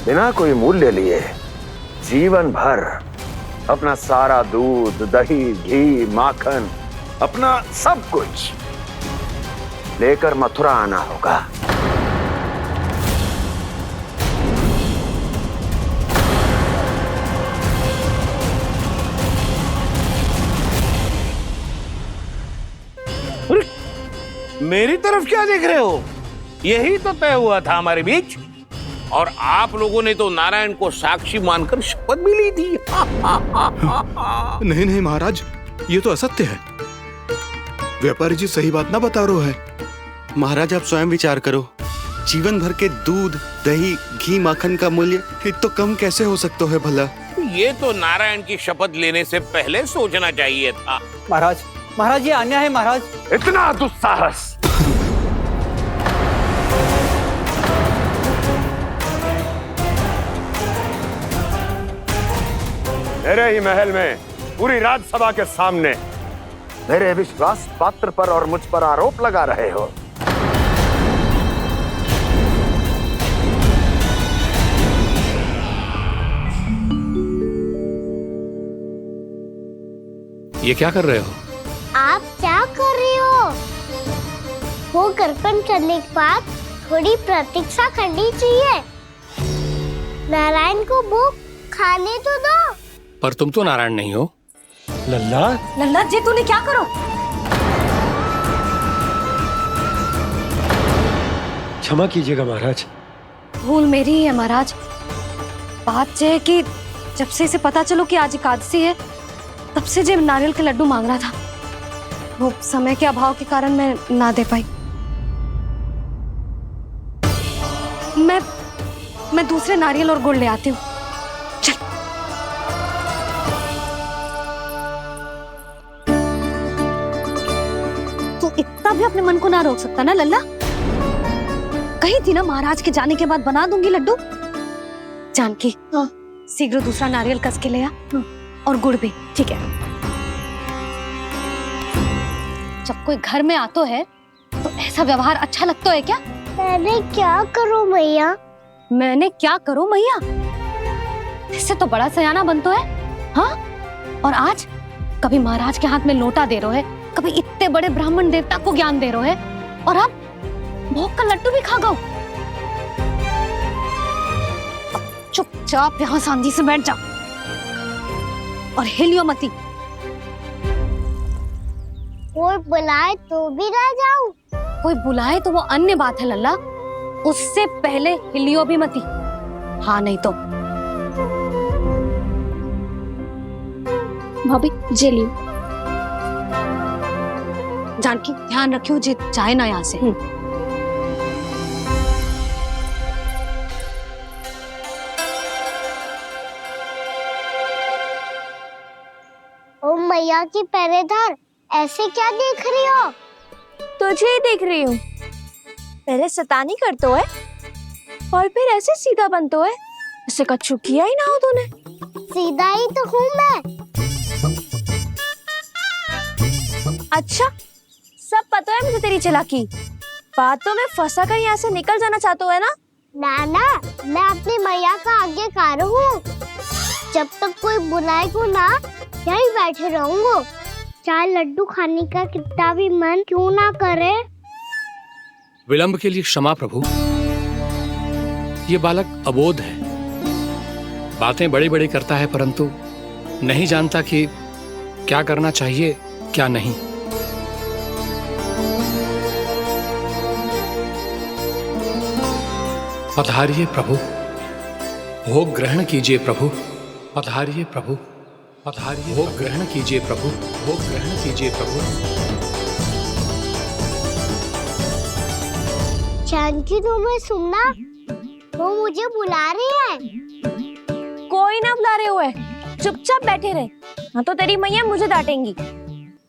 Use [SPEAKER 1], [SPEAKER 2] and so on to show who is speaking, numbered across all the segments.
[SPEAKER 1] बिना कोई मूल्य लिए जीवन भर अपना सारा दूध, दही, घी, माखन, अपना सब कुछ लेकर मथुरा आना होगा।
[SPEAKER 2] मेरी तरफ क्या देख रहे हो? यही तो तय हुआ था हमारे बीच, और आप लोगों ने तो नारायण को साक्षी मानकर शपथ भी ली थी।
[SPEAKER 3] नहीं नहीं महाराज, ये तो असत्य है। व्यापारी जी सही बात ना बता रहे है।
[SPEAKER 4] महाराज आप स्वयं विचार करो, जीवन भर के दूध, दही, घी, माखन का मूल्य तो कम कैसे हो सकता है भला?
[SPEAKER 2] ये तो नारायण की शपथ लेने से पहले सोचना चाहिए था।
[SPEAKER 5] महाराज ये अन्याय है महाराज।
[SPEAKER 1] इतना दुस्साहस! मेरे ही महल में पूरी राजसभा के सामने मेरे विश्वास पात्र पर और मुझ पर आरोप लगा रहे हो।
[SPEAKER 6] ये क्या कर रहे हो?
[SPEAKER 7] आप क्या कर रहे हो? वो गर्पण करने के बाद थोड़ी प्रतीक्षा करनी चाहिए। नारायण को भूख खाने तो दो।
[SPEAKER 6] पर तुम तो नारायण नहीं हो।
[SPEAKER 8] लल्ला जी तूने क्या करो?
[SPEAKER 5] क्षमा कीजिएगा महाराज।
[SPEAKER 8] भूल मेरी ही है महाराज। बात ये है कि जब से इसे पता चलो कि आज एकादशी है, तब से जब नारियल के लड्डू मांग रहा था, वो समय के अभाव के कारण मैं ना दे पाई। मैं दूसरे नारियल और गुड़ ले आती हूँ। चल। तू इतना भी अपने मन को ना रोक सकता ना लल्ला? कही थी ना महाराज के जाने के बाद बना दूंगी लड्डू। जानकी, शीघ्र दूसरा नारियल कस के ले आ, और गुड़ भी। ठीक है। जब कोई घर में आतो है तो ऐसा व्यवहार अच्छा लगता है क्या?
[SPEAKER 7] मैंने क्या करूं मैया?
[SPEAKER 8] मैंने क्या करूं मैया? इससे तो बड़ा सयाना बनतो है। हाँ? और आज कभी महाराज के हाथ में लोटा दे रहे है, कभी इतने बड़े ब्राह्मण देवता को ज्ञान दे रहे है, और अब भोग का लड्डू भी खा गो। चुपचाप यहाँ शांति से बैठ जा और हिलियो मती।
[SPEAKER 7] कोई बुलाए तो भी ना जाऊं?
[SPEAKER 8] कोई बुलाए तो वो अन्य बात है लल्ला, उससे पहले हिलियो भी मती। हाँ नहीं तो। भाभी जे लियो। जानकी ध्यान रखियो जे जाए ना यहाँ से।
[SPEAKER 7] ओ मैया की पहरेदार, ऐसे क्या देख रही हो?
[SPEAKER 9] तुझे ही देख रही हूँ। पहले शैतानी करतो है और फिर ऐसे सीधा बनतो है, ऐसे कछु किया ही ना हो तूने।
[SPEAKER 7] सीधा ही तो हूँ मैं।
[SPEAKER 9] अच्छा, सब पता है मुझे तेरी चालाकी। बातों में फंसा कर यहाँ से निकल जाना चाहते है ना?
[SPEAKER 7] नाना, मैं अपनी मैया का आज्ञाकार हूँ। जब तक कोई बुलाएगा ना, यहीं बैठे रहूंगा। चाहे लड्डू खाने का कितना भी मन क्यों ना करे।
[SPEAKER 6] विलंब के लिए क्षमा प्रभु। ये बालक अबोध है, बातें बड़ी बड़ी करता है, परंतु नहीं जानता कि क्या करना चाहिए क्या नहीं। पधारिए प्रभु, भोग ग्रहण कीजिए प्रभु। पधारिए प्रभु, पधारिए। भोग ग्रहण कीजिए प्रभु, भोग ग्रहण कीजिए प्रभु।
[SPEAKER 7] जानकी, तुम्हें सुनना, वो मुझे बुला रही है।
[SPEAKER 9] कोई ना बुला रहे हुए, चुपचाप बैठे रहे, हाँ तो तेरी मैया मुझे डांटेंगी।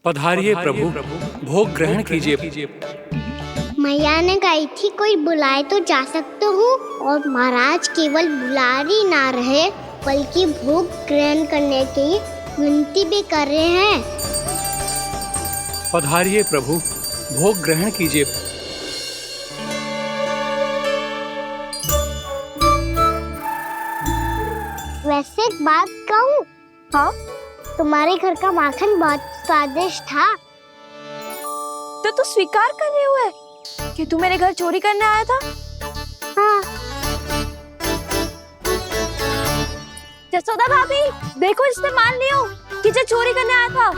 [SPEAKER 6] पधारिए प्रभु, भोग ग्रहण कीजिए।
[SPEAKER 7] मैया ने कही थी कोई बुलाए तो जा सकते हूँ, और महाराज केवल बुला ही ना रहे बल्कि भोग ग्रहण करने की विनती भी कर रहे हैं।
[SPEAKER 6] पधारिए प्रभु, भोग ग्रहण कीजिए।
[SPEAKER 7] वैसे एक बात कहूँ?
[SPEAKER 9] हाँ?
[SPEAKER 7] तुम्हारे घर का माखन बहुत स्वादिष्ट था।
[SPEAKER 9] तो तू स्वीकार कर रहे हुए कि तू मेरे घर चोरी करने आया था?
[SPEAKER 7] हाँ।
[SPEAKER 9] जसोदा भाभी, देखो इसने मान लियो कि जो चोरी करने आया था।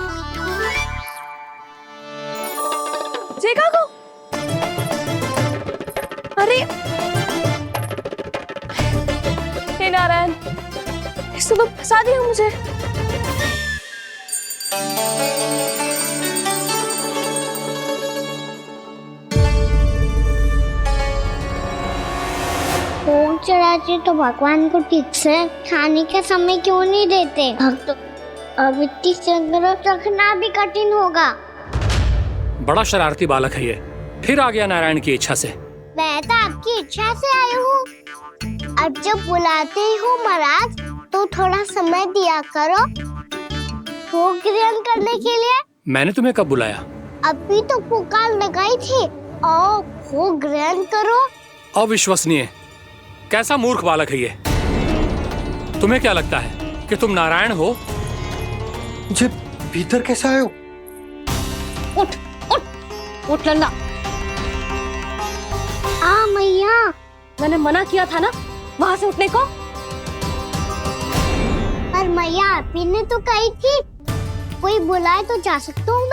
[SPEAKER 9] देखा को? अरे हे नारायण, इसने तो फंसा दिया मुझे।
[SPEAKER 7] भोग चढ़ाते तो भगवान को ठीक से खाने का समय क्यों नहीं देते? भक्तों अब इतनी संग्रह रखना भी कठिन होगा।
[SPEAKER 6] बड़ा शरारती बालक है ये, फिर आ गया नारायण की इच्छा से।
[SPEAKER 7] मैं तो आपकी इच्छा से आई हूँ। अब जब बुलाते ही हो महाराज तो थोड़ा समय दिया करो भोग ग्रहण करने के लिए।
[SPEAKER 6] मैंने तुम्हें कब बुलाया?
[SPEAKER 7] अभी तो पुकार लगाई थी। आओ भोग ग्रहण करो।
[SPEAKER 6] अविश्वसनीय, कैसा मूर्ख बालक है ये। तुम्हें क्या लगता है कि तुम नारायण हो?
[SPEAKER 5] मुझे भीतर कैसे आए हो?
[SPEAKER 8] उठ उठ उठ लंदा।
[SPEAKER 7] मैया,
[SPEAKER 8] मैंने मना किया था ना वहां से उठने को।
[SPEAKER 7] पर मैया आपी ने तो कही थी कोई बुलाए तो जा सकता हूँ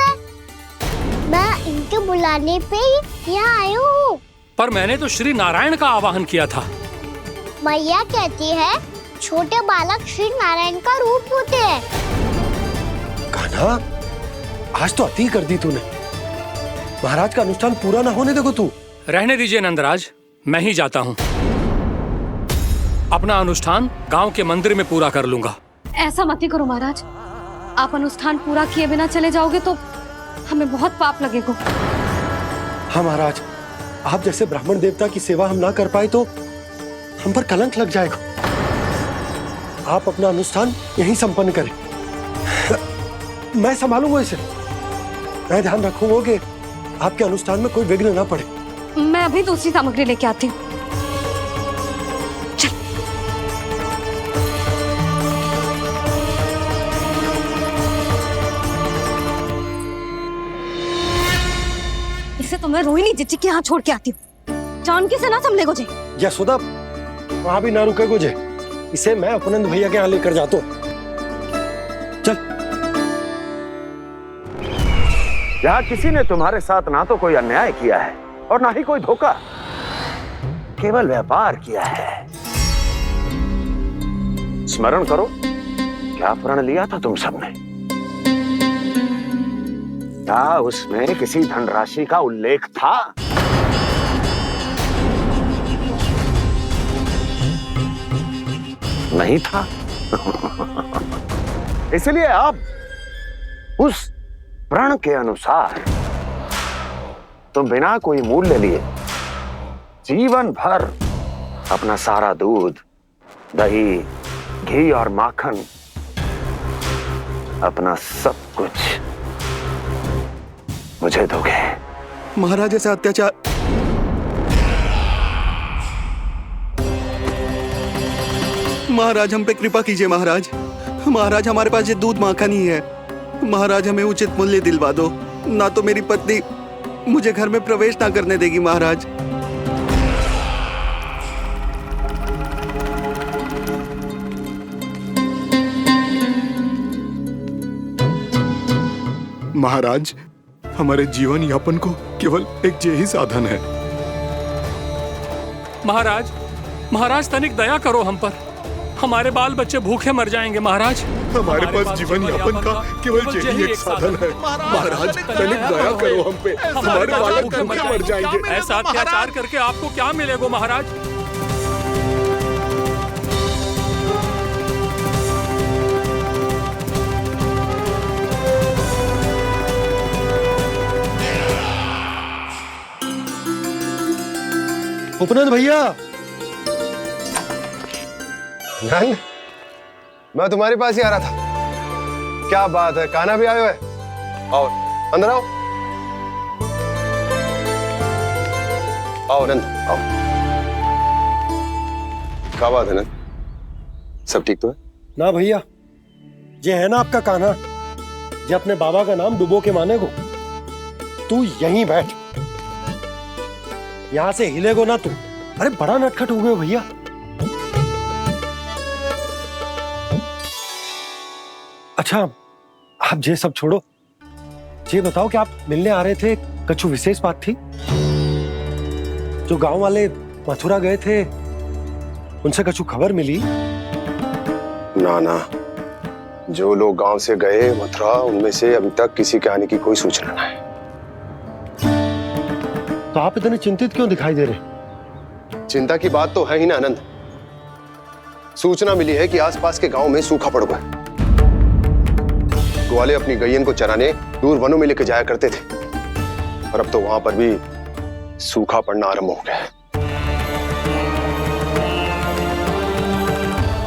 [SPEAKER 7] मैं इनके बुलाने पे ही यहाँ आई हूँ।
[SPEAKER 6] पर मैंने तो श्री नारायण का आवाहन किया था।
[SPEAKER 7] मैया कहती है छोटे बालक श्री नारायण का रूप होते हैं।
[SPEAKER 5] कान्हा, आज तो अति कर दी तूने। महाराज का अनुष्ठान पूरा ना होने देखो तू।
[SPEAKER 6] रहने दीजिए नंदराज, मैं ही जाता हूँ। अपना अनुष्ठान गांव के मंदिर में पूरा कर लूंगा।
[SPEAKER 8] ऐसा मत ही करो महाराज, आप अनुष्ठान पूरा किए बिना चले जाओगे तो हमें बहुत पाप लगेगा।
[SPEAKER 5] हाँ महाराज, आप जैसे ब्राह्मण देवता की सेवा हम ना कर पाए तो हम पर कलंक लग जाएगा। आप अपना अनुष्ठान यहीं संपन्न करें। मैं संभालूंगा इसे। मैं ध्यान रखूंगा कि आपके अनुष्ठान में कोई विघ्न ना पड़े।
[SPEAKER 8] मैं अभी दूसरी सामग्री लेके आती हूँ। इसे तो मैं रोहिणी जीजी के यहाँ छोड़ के आती हूँ। जानकी से ना संभले गुजे।
[SPEAKER 5] यशोदा, वहां भी ना रुके गुजे। इसे मैं अपनंद भैया के यहाँ लेकर जाता हूँ। चल।
[SPEAKER 1] यहाँ किसी ने तुम्हारे साथ ना तो कोई अन्याय किया है और ना ही कोई धोखा, केवल व्यापार किया है। स्मरण करो क्या प्रण लिया था तुम सबने? क्या उसमें किसी धनराशि का उल्लेख था? नहीं था। इसलिए अब उस प्रण के अनुसार तुम बिना कोई मूल्य लिए जीवन भर अपना सारा दूध, दही, घी और माखन, अपना सब कुछ मुझे दोगे।
[SPEAKER 3] महाराज ऐसा अत्याचार। महाराज हम पे कृपा कीजिए। महाराज, महाराज हमारे पास ये दूध माखन ही है। महाराज हमें उचित मूल्य दिलवा दो, ना तो मेरी पत्नी मुझे घर में प्रवेश ना करने देगी। महाराज, महाराज हमारे जीवन यापन को केवल एक यही साधन है।
[SPEAKER 6] महाराज, महाराज तनिक दया करो हम पर। हमारे बाल बच्चे भूखे मर जाएंगे महाराज।
[SPEAKER 3] हमारे पास जीवन यापन का केवल यही एक साधन है। महाराज तनिक दया करो हम पे। हमारे बालक भूखे मर जाएंगे।
[SPEAKER 6] ऐसा अत्याचार करके आपको क्या मिलेगा महाराज?
[SPEAKER 5] उपनंद भैया, नंद, मैं तुम्हारे पास ही आ रहा था। क्या बात है, कान्हा भी आयो है? आओ अंदर आओ। आओ नंद आओ। क्या बात है नंद, सब ठीक तो है? ना भैया, ये है ना आपका कान्हा, ये अपने बाबा का नाम डुबो के माने को। तू यहीं बैठ, यहां से हिलेगो ना तू। अरे बड़ा नटखट हो गए भैया। अच्छा, आप ये सब छोड़ो, ये बताओ कि आप मिलने आ रहे थे, कछु विशेष बात थी? जो गांव वाले मथुरा गए थे, उनसे कछु खबर मिली?
[SPEAKER 10] ना ना, जो लोग गांव से गए मथुरा, उनमें से अभी तक किसी के आने की कोई सूचना नहीं है।
[SPEAKER 5] तो आप इतने चिंतित क्यों दिखाई दे रहे?
[SPEAKER 10] चिंता की बात तो है ही ना आनंद। सूचना मिली है कि आसपास के गांव में सूखा पड़ गया। ग्वाले अपनी गैयन को चराने दूर वनों में लेके जाया करते थे, और अब तो वहां पर भी सूखा पड़ना आरंभ हो गया है।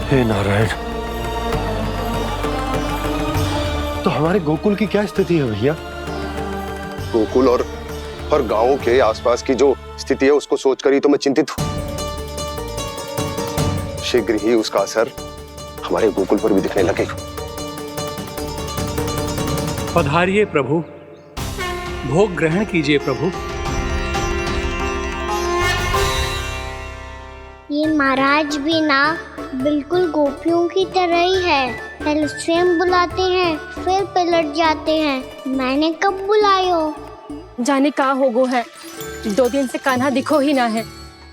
[SPEAKER 5] हे नारायण, तो हमारे गोकुल की क्या स्थिति है भैया?
[SPEAKER 10] गोकुल और गांवों के आसपास की जो स्थिति है उसको सोचकर ही तो मैं चिंतित हूं। शीघ्र ही उसका असर हमारे गोकुल पर भी दिखने लगेगा।
[SPEAKER 6] पधारिए प्रभु, भोग ग्रहण कीजिए प्रभु।
[SPEAKER 7] ये महाराज भी ना बिल्कुल गोपियों की तरह ही है। पहले स्वयं बुलाते हैं, फिर पलट जाते हैं। मैंने कब बुलाए हो?
[SPEAKER 9] जाने कहाँ हो गो है, 2 दिन से कान्हा दिखो ही ना है।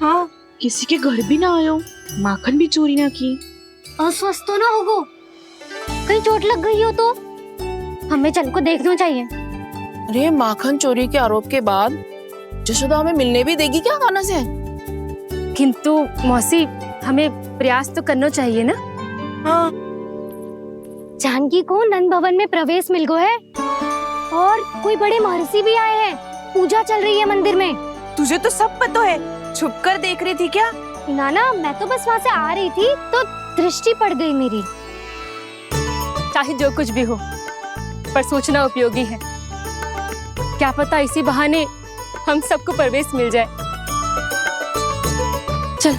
[SPEAKER 11] हाँ, किसी के घर भी ना आयो, माखन भी चोरी ना की।
[SPEAKER 8] अस्वस्थ तो ना होगो, कहीं चोट लग गई हो तो हमें चल को देखना चाहिए।
[SPEAKER 11] अरे माखन चोरी के आरोप के बाद जशोदा हमें मिलने भी देगी क्या कान्हा से?
[SPEAKER 9] किंतु मौसी, हमें प्रयास तो करना चाहिए ना।
[SPEAKER 11] हाँ,
[SPEAKER 8] जानकी को नंद भवन में प्रवेश मिल गो है और कोई बड़े महर्षि भी आए हैं। पूजा चल रही है मंदिर में।
[SPEAKER 11] तुझे तो सब पता है, छुप कर देख रही थी क्या?
[SPEAKER 8] ना, मैं तो बस वहाँ से आ रही थी तो दृष्टि पड़ गई मेरी।
[SPEAKER 9] चाहे जो कुछ भी हो, पर सूचना उपयोगी है। क्या पता इसी बहाने हम सबको प्रवेश मिल जाए। चल।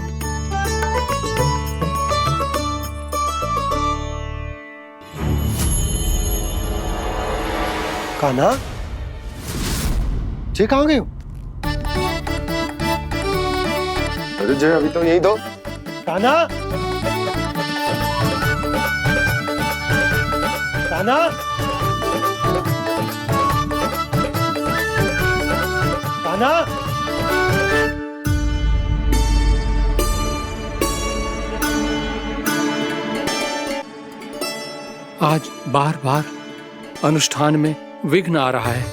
[SPEAKER 5] कान्हा, ये कहाँ गए हो?
[SPEAKER 10] अरे जय, अभी तो यही दो।
[SPEAKER 5] कान्हा, कान्हा, कान्हा।
[SPEAKER 6] आज बार बार अनुष्ठान में विघ्न आ रहा है,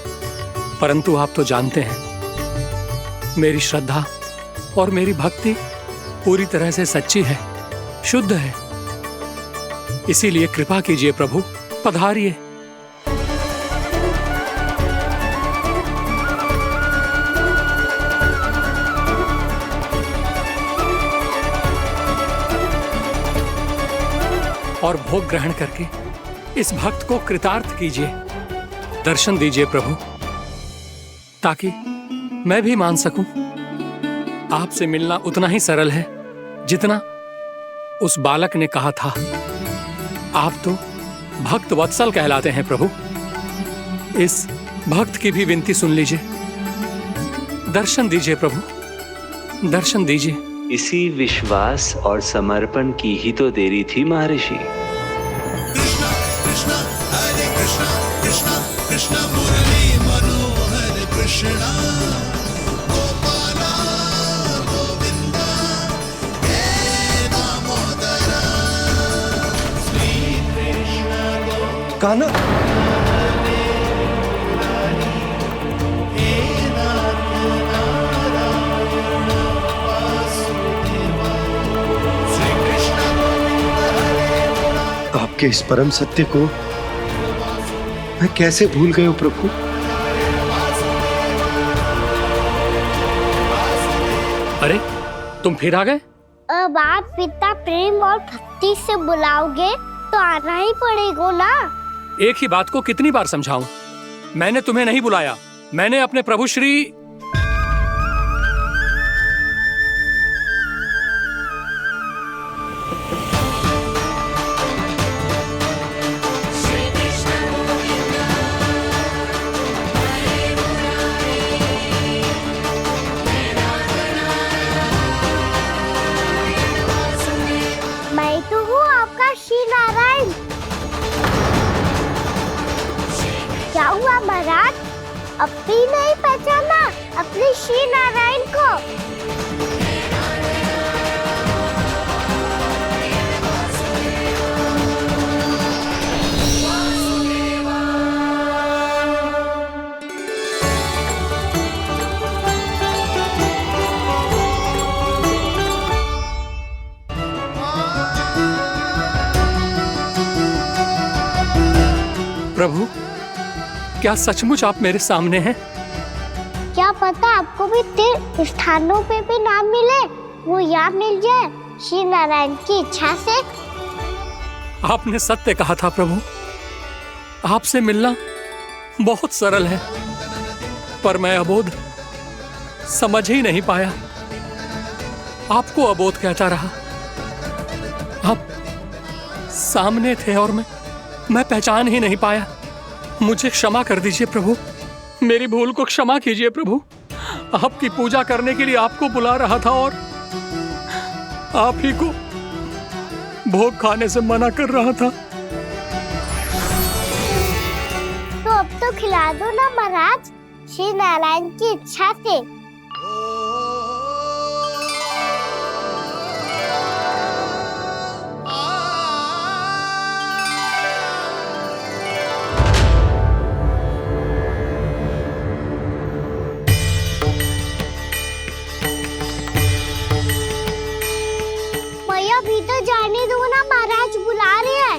[SPEAKER 6] परंतु आप तो जानते हैं मेरी श्रद्धा और मेरी भक्ति पूरी तरह से सच्ची है, शुद्ध है। इसीलिए कृपा कीजिए प्रभु, पधारिए। और भोग ग्रहण करके इस भक्त को कृतार्थ कीजिए। दर्शन दीजिए प्रभु, ताकि मैं भी मान सकूं। आपसे मिलना उतना ही सरल है जितना उस बालक ने कहा था। आप तो भक्त वत्सल कहलाते हैं प्रभु। इस भक्त की भी विनती सुन लीजिए। दर्शन दीजिए प्रभु, दर्शन दीजिए।
[SPEAKER 12] इसी विश्वास और समर्पण की ही तो देरी थी महर्षि।
[SPEAKER 5] कान्हा, आपके इस परम सत्य को मैं कैसे भूल गए हो प्रभु?
[SPEAKER 6] अरे तुम फिर आ गए?
[SPEAKER 7] अब आप पिता प्रेम और भक्ति से बुलाओगे तो आना ही पड़ेगा ना।
[SPEAKER 6] एक ही बात को कितनी बार समझाऊं? मैंने तुम्हें नहीं बुलाया, मैंने अपने प्रभु श्री
[SPEAKER 7] अब भी नहीं पहचाना अपने श्री नारायण को?
[SPEAKER 6] प्रभु, क्या सचमुच आप मेरे सामने हैं?
[SPEAKER 7] क्या पता आपको भी तीर्थ स्थानों पे भी नाम मिले, वो यहाँ मिल जाए श्री नारायण की इच्छा से।
[SPEAKER 6] आपने सत्य कहा था प्रभु, आपसे मिलना बहुत सरल है, पर मैं अबोध समझ ही नहीं पाया। आपको अबोध कहता रहा। आप सामने थे और मैं पहचान ही नहीं पाया। मुझे क्षमा कर दीजिए प्रभु, मेरी भूल को क्षमा कीजिए प्रभु। आपकी पूजा करने के लिए आपको बुला रहा था और आप ही को भोग खाने से मना कर रहा था।
[SPEAKER 7] तो अब तो खिला दो ना महाराज, श्री नारायण की इच्छा से। भीतर जाने दो ना, महाराज बुला रहे हैं।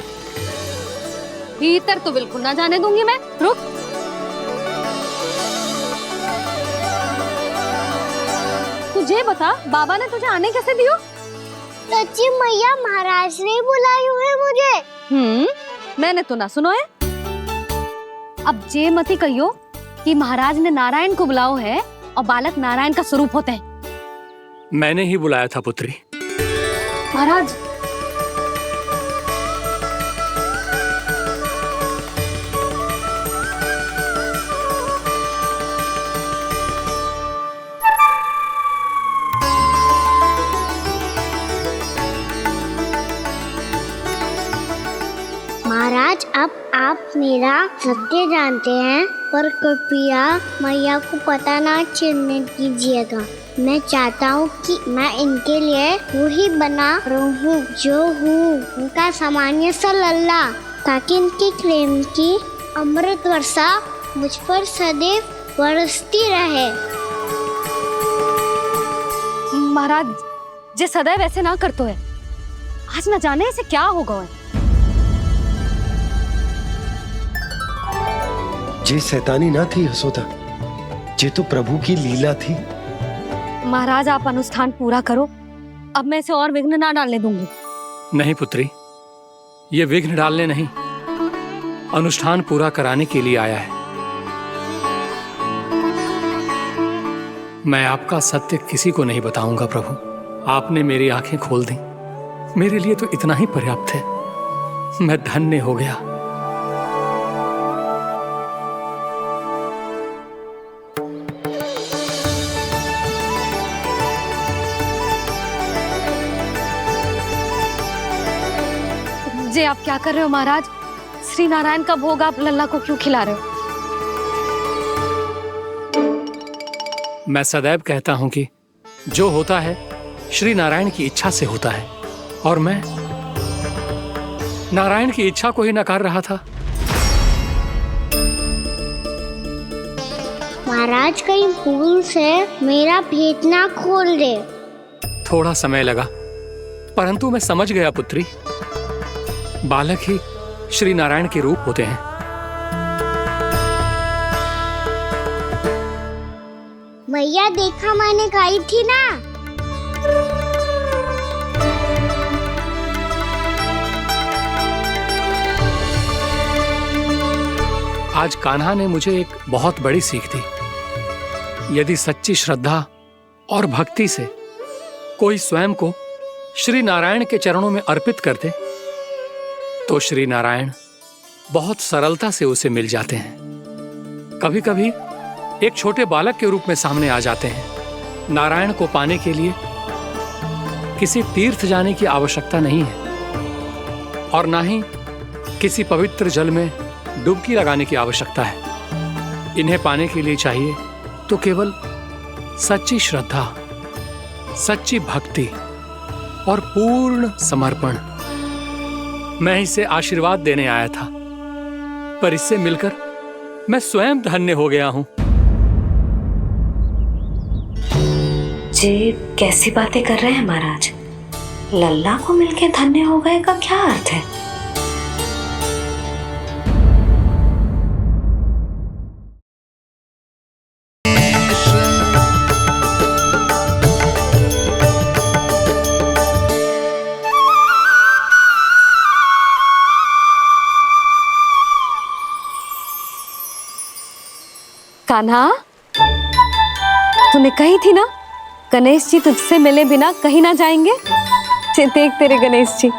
[SPEAKER 8] भीतर तो बिल्कुल ना जाने दूंगी मैं। रुक। तुझे बता, बाबा ने तुझे आने कैसे दियो?
[SPEAKER 7] सच्ची मैया, महाराज ने बुलाई हुए मुझे।
[SPEAKER 8] मैंने तो ना सुनो है। अब जे मती कहियो कि महाराज ने नारायण को बुलाओ है और बालक नारायण का स्वरूप होते हैं।
[SPEAKER 6] मैंने ही बुलाया था पुत्री।
[SPEAKER 8] महाराज,
[SPEAKER 7] महाराज अब आप मेरा सत्य जानते हैं, पर कृपया मैया को पता ना चलने दीजिएगा। मैं चाहता हूँ कि मैं इनके लिए वही बना रहूँ जो हूँ, उनका सामान्य सा लल्ला, ताकि इनके प्रेम की अमृत वर्षा मुझ पर सदैव बरसती रहे।
[SPEAKER 8] महाराज, जे सदैव ऐसे ना करतो है, आज न जाने इसे क्या होगा है।
[SPEAKER 5] जे शैतानी ना थी यशोदा, जे तो प्रभु की लीला थी।
[SPEAKER 8] महाराज, आप अनुष्ठान पूरा करो, अब मैं इसे और विघ्न ना डालने दूंगी।
[SPEAKER 6] नहीं पुत्री, ये विघ्न डालने नहीं, अनुष्ठान पूरा कराने के लिए आया है। मैं आपका सत्य किसी को नहीं बताऊंगा प्रभु। आपने मेरी आंखें खोल दी, मेरे लिए तो इतना ही पर्याप्त है। मैं धन्य हो गया।
[SPEAKER 8] जे आप क्या कर रहे हो महाराज? श्री नारायण का भोग आप लल्ला को क्यों खिला रहे हो?
[SPEAKER 6] मैं सदैव कहता हूं कि जो होता है श्री नारायण की इच्छा से होता है, और मैं नारायण की इच्छा को ही नकार रहा था।
[SPEAKER 7] महाराज, कहीं भूल से मेरा भेद ना खोल दे।
[SPEAKER 6] थोड़ा समय लगा, परंतु मैं समझ गया पुत्री। बालक ही श्री नारायण के रूप होते हैं।
[SPEAKER 7] मैया, देखा मैंने कही थी ना।
[SPEAKER 6] आज कान्हा ने मुझे एक बहुत बड़ी सीख दी। यदि सच्ची श्रद्धा और भक्ति से कोई स्वयं को श्री नारायण के चरणों में अर्पित कर दे, तो श्री नारायण बहुत सरलता से उसे मिल जाते हैं। कभी कभी एक छोटे बालक के रूप में सामने आ जाते हैं। नारायण को पाने के लिए किसी तीर्थ जाने की आवश्यकता नहीं है, और ना ही किसी पवित्र जल में डुबकी लगाने की आवश्यकता है। इन्हें पाने के लिए चाहिए तो केवल सच्ची श्रद्धा, सच्ची भक्ति और पूर्ण समर्पण। मैं इसे आशीर्वाद देने आया था, पर इससे मिलकर मैं स्वयं धन्य हो गया हूं।
[SPEAKER 8] जी कैसी बातें कर रहे हैं महाराज? लल्ला को मिलके धन्य हो गए का क्या अर्थ है? कान्हा, तूने कही थी ना गणेश जी तुझसे मिले बिना कहीं ना जाएंगे। देख तेरे गणेश जी।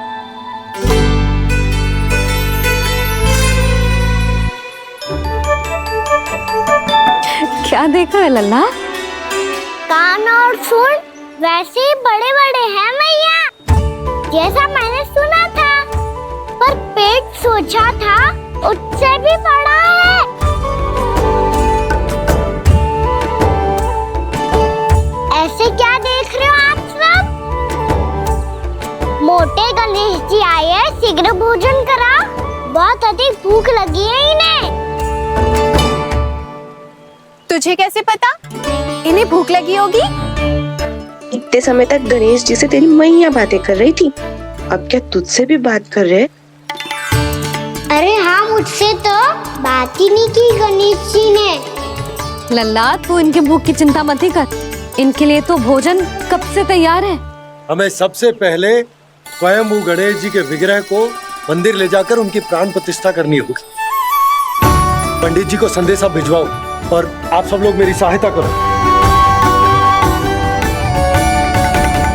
[SPEAKER 8] क्या देख रहा है लल्ला?
[SPEAKER 7] कान और सुन वैसे ही बड़े बड़े हैं मैया, जैसा मैंने सुना था, पर पेट सोचा था उससे भी बड़ा है। ऐसे क्या देख रहे हो आप सब? मोटे गणेश जी आए हैं, शीघ्र भोजन करा, बहुत अधिक भूख लगी है इन्हें।
[SPEAKER 9] तुझे कैसे पता इन्हें भूख लगी होगी?
[SPEAKER 11] इतने समय तक गणेश जी से तेरी मैया बातें कर रही थी, अब क्या तुझसे भी बात कर रहे?
[SPEAKER 7] अरे हाँ, मुझसे तो बात ही नहीं की गणेश जी ने।
[SPEAKER 8] लल्ला तू इनके भूख की चिंता मत ही कर, इनके लिए तो भोजन कब से तैयार है।
[SPEAKER 5] हमें सबसे पहले स्वयं गणेश जी के विग्रह को मंदिर ले जाकर उनकी प्राण प्रतिष्ठा करनी होगी। पंडित जी को संदेशा भिजवाओ और आप सब लोग मेरी सहायता करो।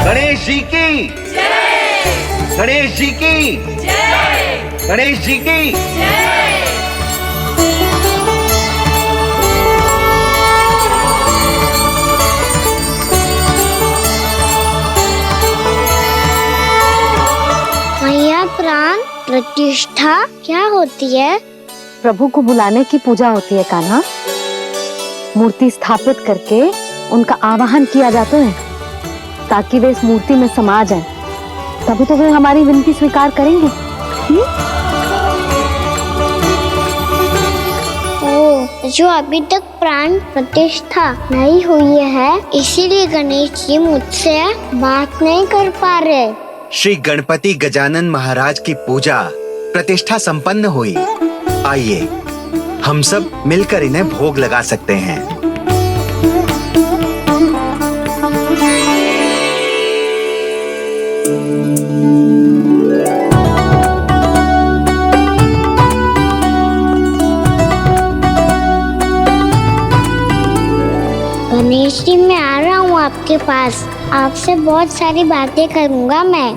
[SPEAKER 13] गणेश जी की जय! गणेश जी की जय! गणेश जी की जय!
[SPEAKER 7] मैया प्राण प्रतिष्ठा क्या होती है?
[SPEAKER 8] प्रभु को बुलाने की पूजा होती है कान्हा। मूर्ति स्थापित करके उनका आवाहन किया जाता है ताकि वे इस मूर्ति में समा जाएं। तभी तो वे हमारी विनती स्वीकार करेंगे।
[SPEAKER 7] ओ, जो अभी तक प्राण प्रतिष्ठा नहीं हुई है, इसीलिए गणेश जी मुझसे बात नहीं कर पा रहे।
[SPEAKER 14] श्री गणपति गजानन महाराज की पूजा प्रतिष्ठा संपन्न हुई। आइए हम सब मिलकर इन्हें भोग लगा सकते हैं।
[SPEAKER 7] गणेश जी मैं आ रहा हूँ आपके पास, आपसे बहुत सारी बातें करूँगा मैं।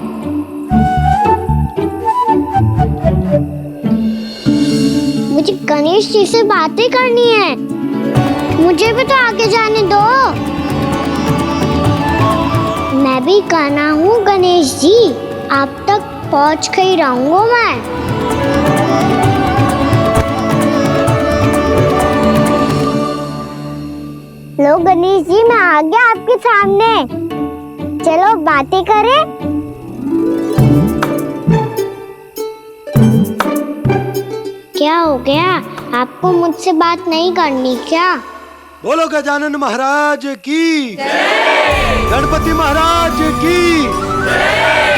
[SPEAKER 7] मुझे गणेश जी से बातें करनी है, मुझे भी तो आगे जाने दो। मैं भी कान्हा हूँ गणेश जी, आप तक पहुँच कर ही रहूँगा मैं। लो गणेश जी मैं आ गया आपके सामने, चलो बातें करें। क्या हो गया, आपको मुझसे बात नहीं करनी क्या?
[SPEAKER 5] बोलो गजानन महाराज की जय! गणपति महाराज की जय!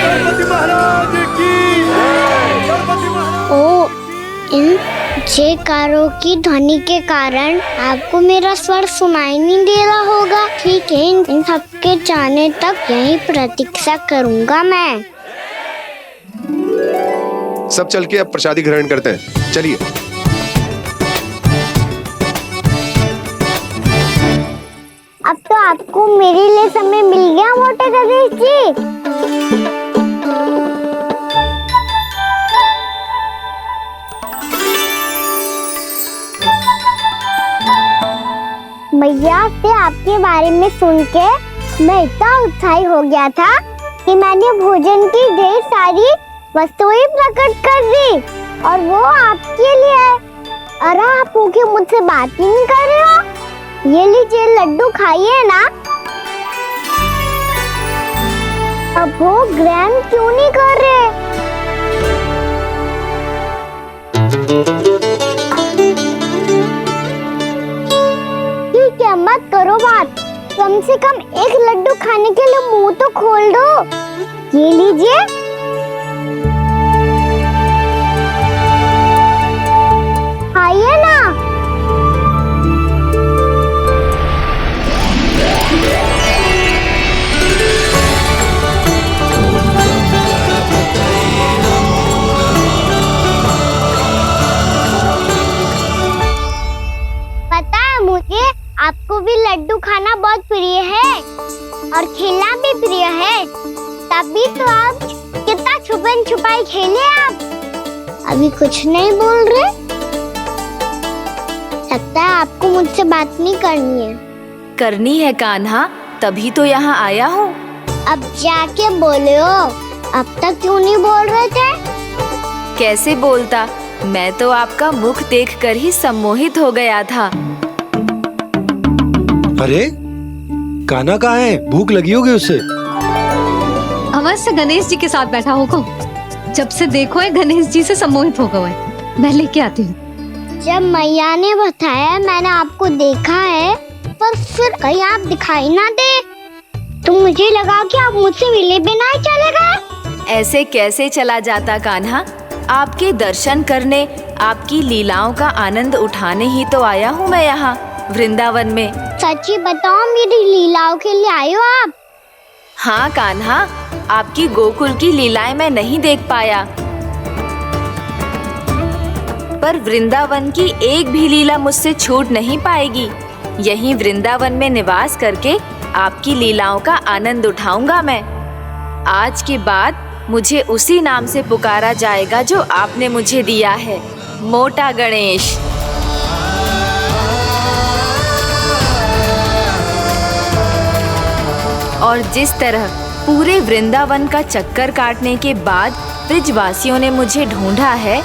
[SPEAKER 5] गणपति महाराज की जय! गणपति महाराज।
[SPEAKER 7] ओ, इन जयकारों की ध्वनि के कारण आपको मेरा स्वर सुनाई नहीं दे रहा होगा। ठीक है, इन सबके जाने तक यही प्रतीक्षा करूंगा मैं।
[SPEAKER 10] सब चल के अब प्रसादी ग्रहण करते हैं, चलिए।
[SPEAKER 7] अब तो आपको मेरे लिए समय मिल गया मोटे गणेश जी। मैया से आपके बारे में सुन के मैं इतना उत्साही हो गया था कि मैंने भोजन की ढेर सारी वस्तुएं प्रकट कर दी, और वो आपके लिए। अरे आप भूखे मुझसे बात ही नहीं कर रहे हो? ये लीजिए लड्डू खाइए ना। अब वो ग्रैंड क्यों नहीं कर रहे? ठीक है, मत करो बात। कम से कम एक लड्डू खाने के लिए मुंह तो खोल दो। ये लीजिए। खाइए ना। पता है मुझे, आपको भी लड्डू खाना बहुत प्रिय है और खेलना भी प्रिय है। तभी तो आप कितना छुपन छुपाई खेले। आप अभी कुछ नहीं बोल रहे। लगता है आपको मुझसे बात नहीं करनी है।
[SPEAKER 9] करनी है कान्हा, तभी तो यहाँ आया हूँ।
[SPEAKER 7] अब जाके बोले हो। अब तक क्यों नहीं बोल रहे थे?
[SPEAKER 9] कैसे बोलता, मैं तो आपका मुख देखकर ही सम्मोहित हो गया था।
[SPEAKER 5] अरे कान्हा कहाँ है? भूख लगी होगी उसे।
[SPEAKER 8] अवश्य गणेश जी के साथ बैठा होगा। जब से देखो है गणेश जी से सम्मोहित हो गए। मैं लेके आती हूँ।
[SPEAKER 7] जब मैया ने बताया मैंने आपको देखा है, पर फिर कहीं आप दिखाई ना दे, तो मुझे लगा कि आप मुझसे मिले बिना ही चले गए।
[SPEAKER 9] ऐसे कैसे चला जाता कान्हा? आपके दर्शन करने, आपकी लीलाओं का आनंद उठाने ही तो आया हूँ मैं यहाँ वृंदावन में।
[SPEAKER 7] सच्ची बताओ, मेरी लीलाओं के लिए आए हो आप?
[SPEAKER 9] हाँ कान्हा, आपकी गोकुल की लीलाएं मैं नहीं देख पाया, पर वृंदावन की एक भी लीला मुझसे छूट नहीं पाएगी। यहीं वृंदावन में निवास करके आपकी लीलाओं का आनंद उठाऊंगा मैं। आज के बाद मुझे उसी नाम से पुकारा जाएगा जो आपने मुझे दिया है, मोटा गणेश। और जिस तरह पूरे वृंदावन का चक्कर काटने के बाद ब्रिजवासियों ने मुझे ढूंढा है,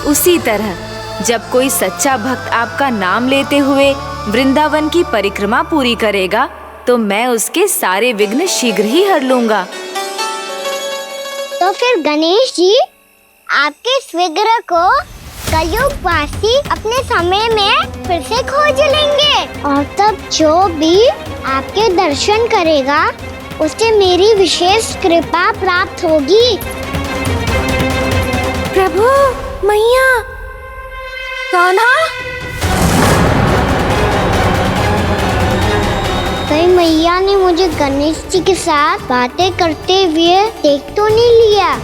[SPEAKER 9] उसी तरह जब कोई सच्चा भक्त आपका नाम लेते हुए वृंदावन की परिक्रमा पूरी करेगा, तो मैं उसके सारे विघ्न शीघ्र ही हर लूंगा।
[SPEAKER 7] तो फिर गणेश जी, आपके इस विग्रह को कलयुगवासी अपने समय में फिर से खोज लेंगे, और तब जो भी आपके दर्शन करेगा उसे मेरी विशेष कृपा प्राप्त होगी।
[SPEAKER 9] प्रभु, मैया, कान्हा।
[SPEAKER 7] कहीं मैया ने मुझे गणेश जी के साथ बातें करते हुए देख तो नहीं लिया?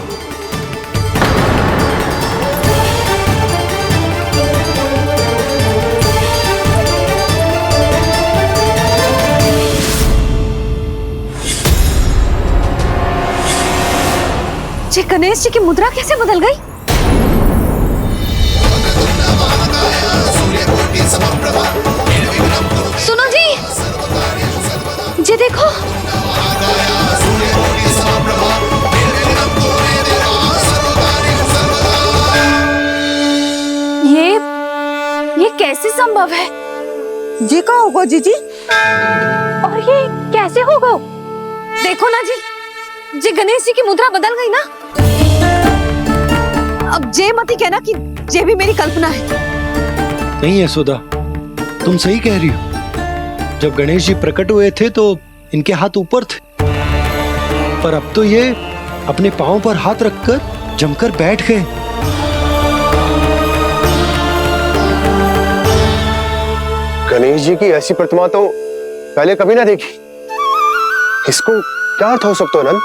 [SPEAKER 8] जी गणेश जी की मुद्रा कैसे बदल गई? सुनो जी, जी देखो।
[SPEAKER 9] ये कैसे संभव है?
[SPEAKER 8] जी का होगा जीजी? और ये कैसे होगा? देखो ना जी, जी गणेश जी की मुद्रा बदल गई ना। अब जे मत ही कहना कि ये भी मेरी कल्पना है।
[SPEAKER 5] नहीं यशोदा, तुम सही कह रही हो। जब गणेश जी प्रकट हुए थे तो इनके हाथ ऊपर थे, पर अब तो ये अपने पांव पर हाथ रखकर जमकर बैठ गए।
[SPEAKER 10] गणेश जी की ऐसी प्रतिमा तो पहले कभी ना देखी। इसको क्या अर्थ हो सकता है नंद?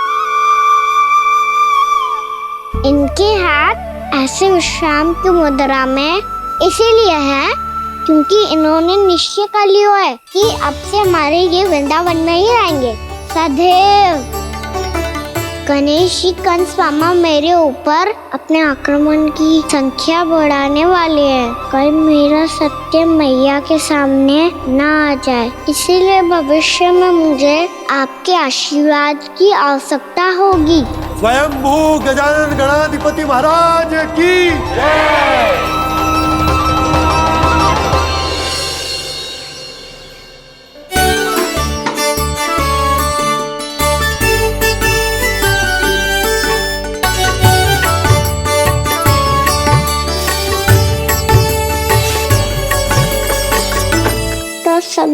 [SPEAKER 7] इनके हाथ ऐसे विश्राम की मुद्रा में इसीलिए है क्योंकि इन्होंने निश्चय कर लिया है कि अब से हमारे ये वृंदावन में ही रहेंगे सदैव। गणेश जी कंस मामा मेरे ऊपर अपने आक्रमण की संख्या बढ़ाने वाले हैं। कल मेरा सत्य मैया के सामने ना आ जाए, इसीलिए भविष्य में मुझे आपके आशीर्वाद की आवश्यकता होगी।
[SPEAKER 5] स्वयंभू गजानन गणाधिपति महाराज की जय।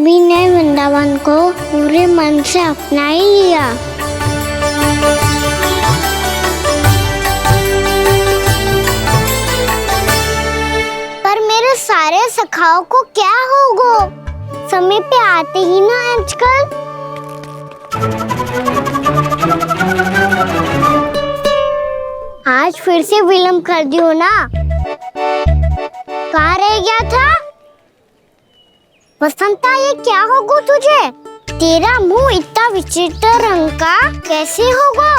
[SPEAKER 7] सभी ने वृंदावन को पूरे मन से अपना ही लिया। पर मेरे सारे सखाओं को क्या होगा? समय पे आते ही ना आजकल। आज फिर से विलम्ब कर दियो ना। कहाँ रह गया था? वसंता, ये क्या होगा तुझे? तेरा मुंह इतना विचित्र रंग का कैसे होगा?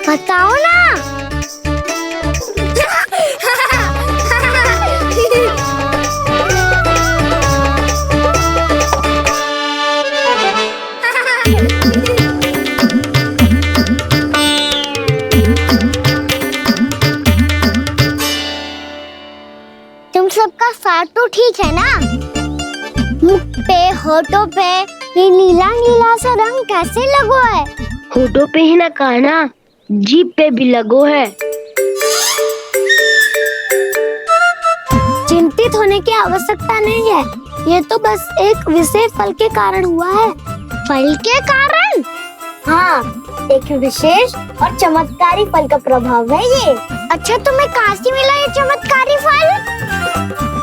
[SPEAKER 7] बताओ ना। तुम सबका साथ तो ठीक है ना? मुख पे, होठों पे ये नीला नीला सा रंग कैसे लगो है?
[SPEAKER 11] होठों पे ही ना कहना, जीभ पे भी लगो है।
[SPEAKER 7] चिंतित होने की आवश्यकता नहीं है। ये तो बस एक विशेष फल के कारण हुआ है। फल के कारण? हाँ, एक विशेष और चमत्कारी फल का प्रभाव है ये। अच्छा, तुम्हें कहाँ से मिला ये चमत्कारी फल?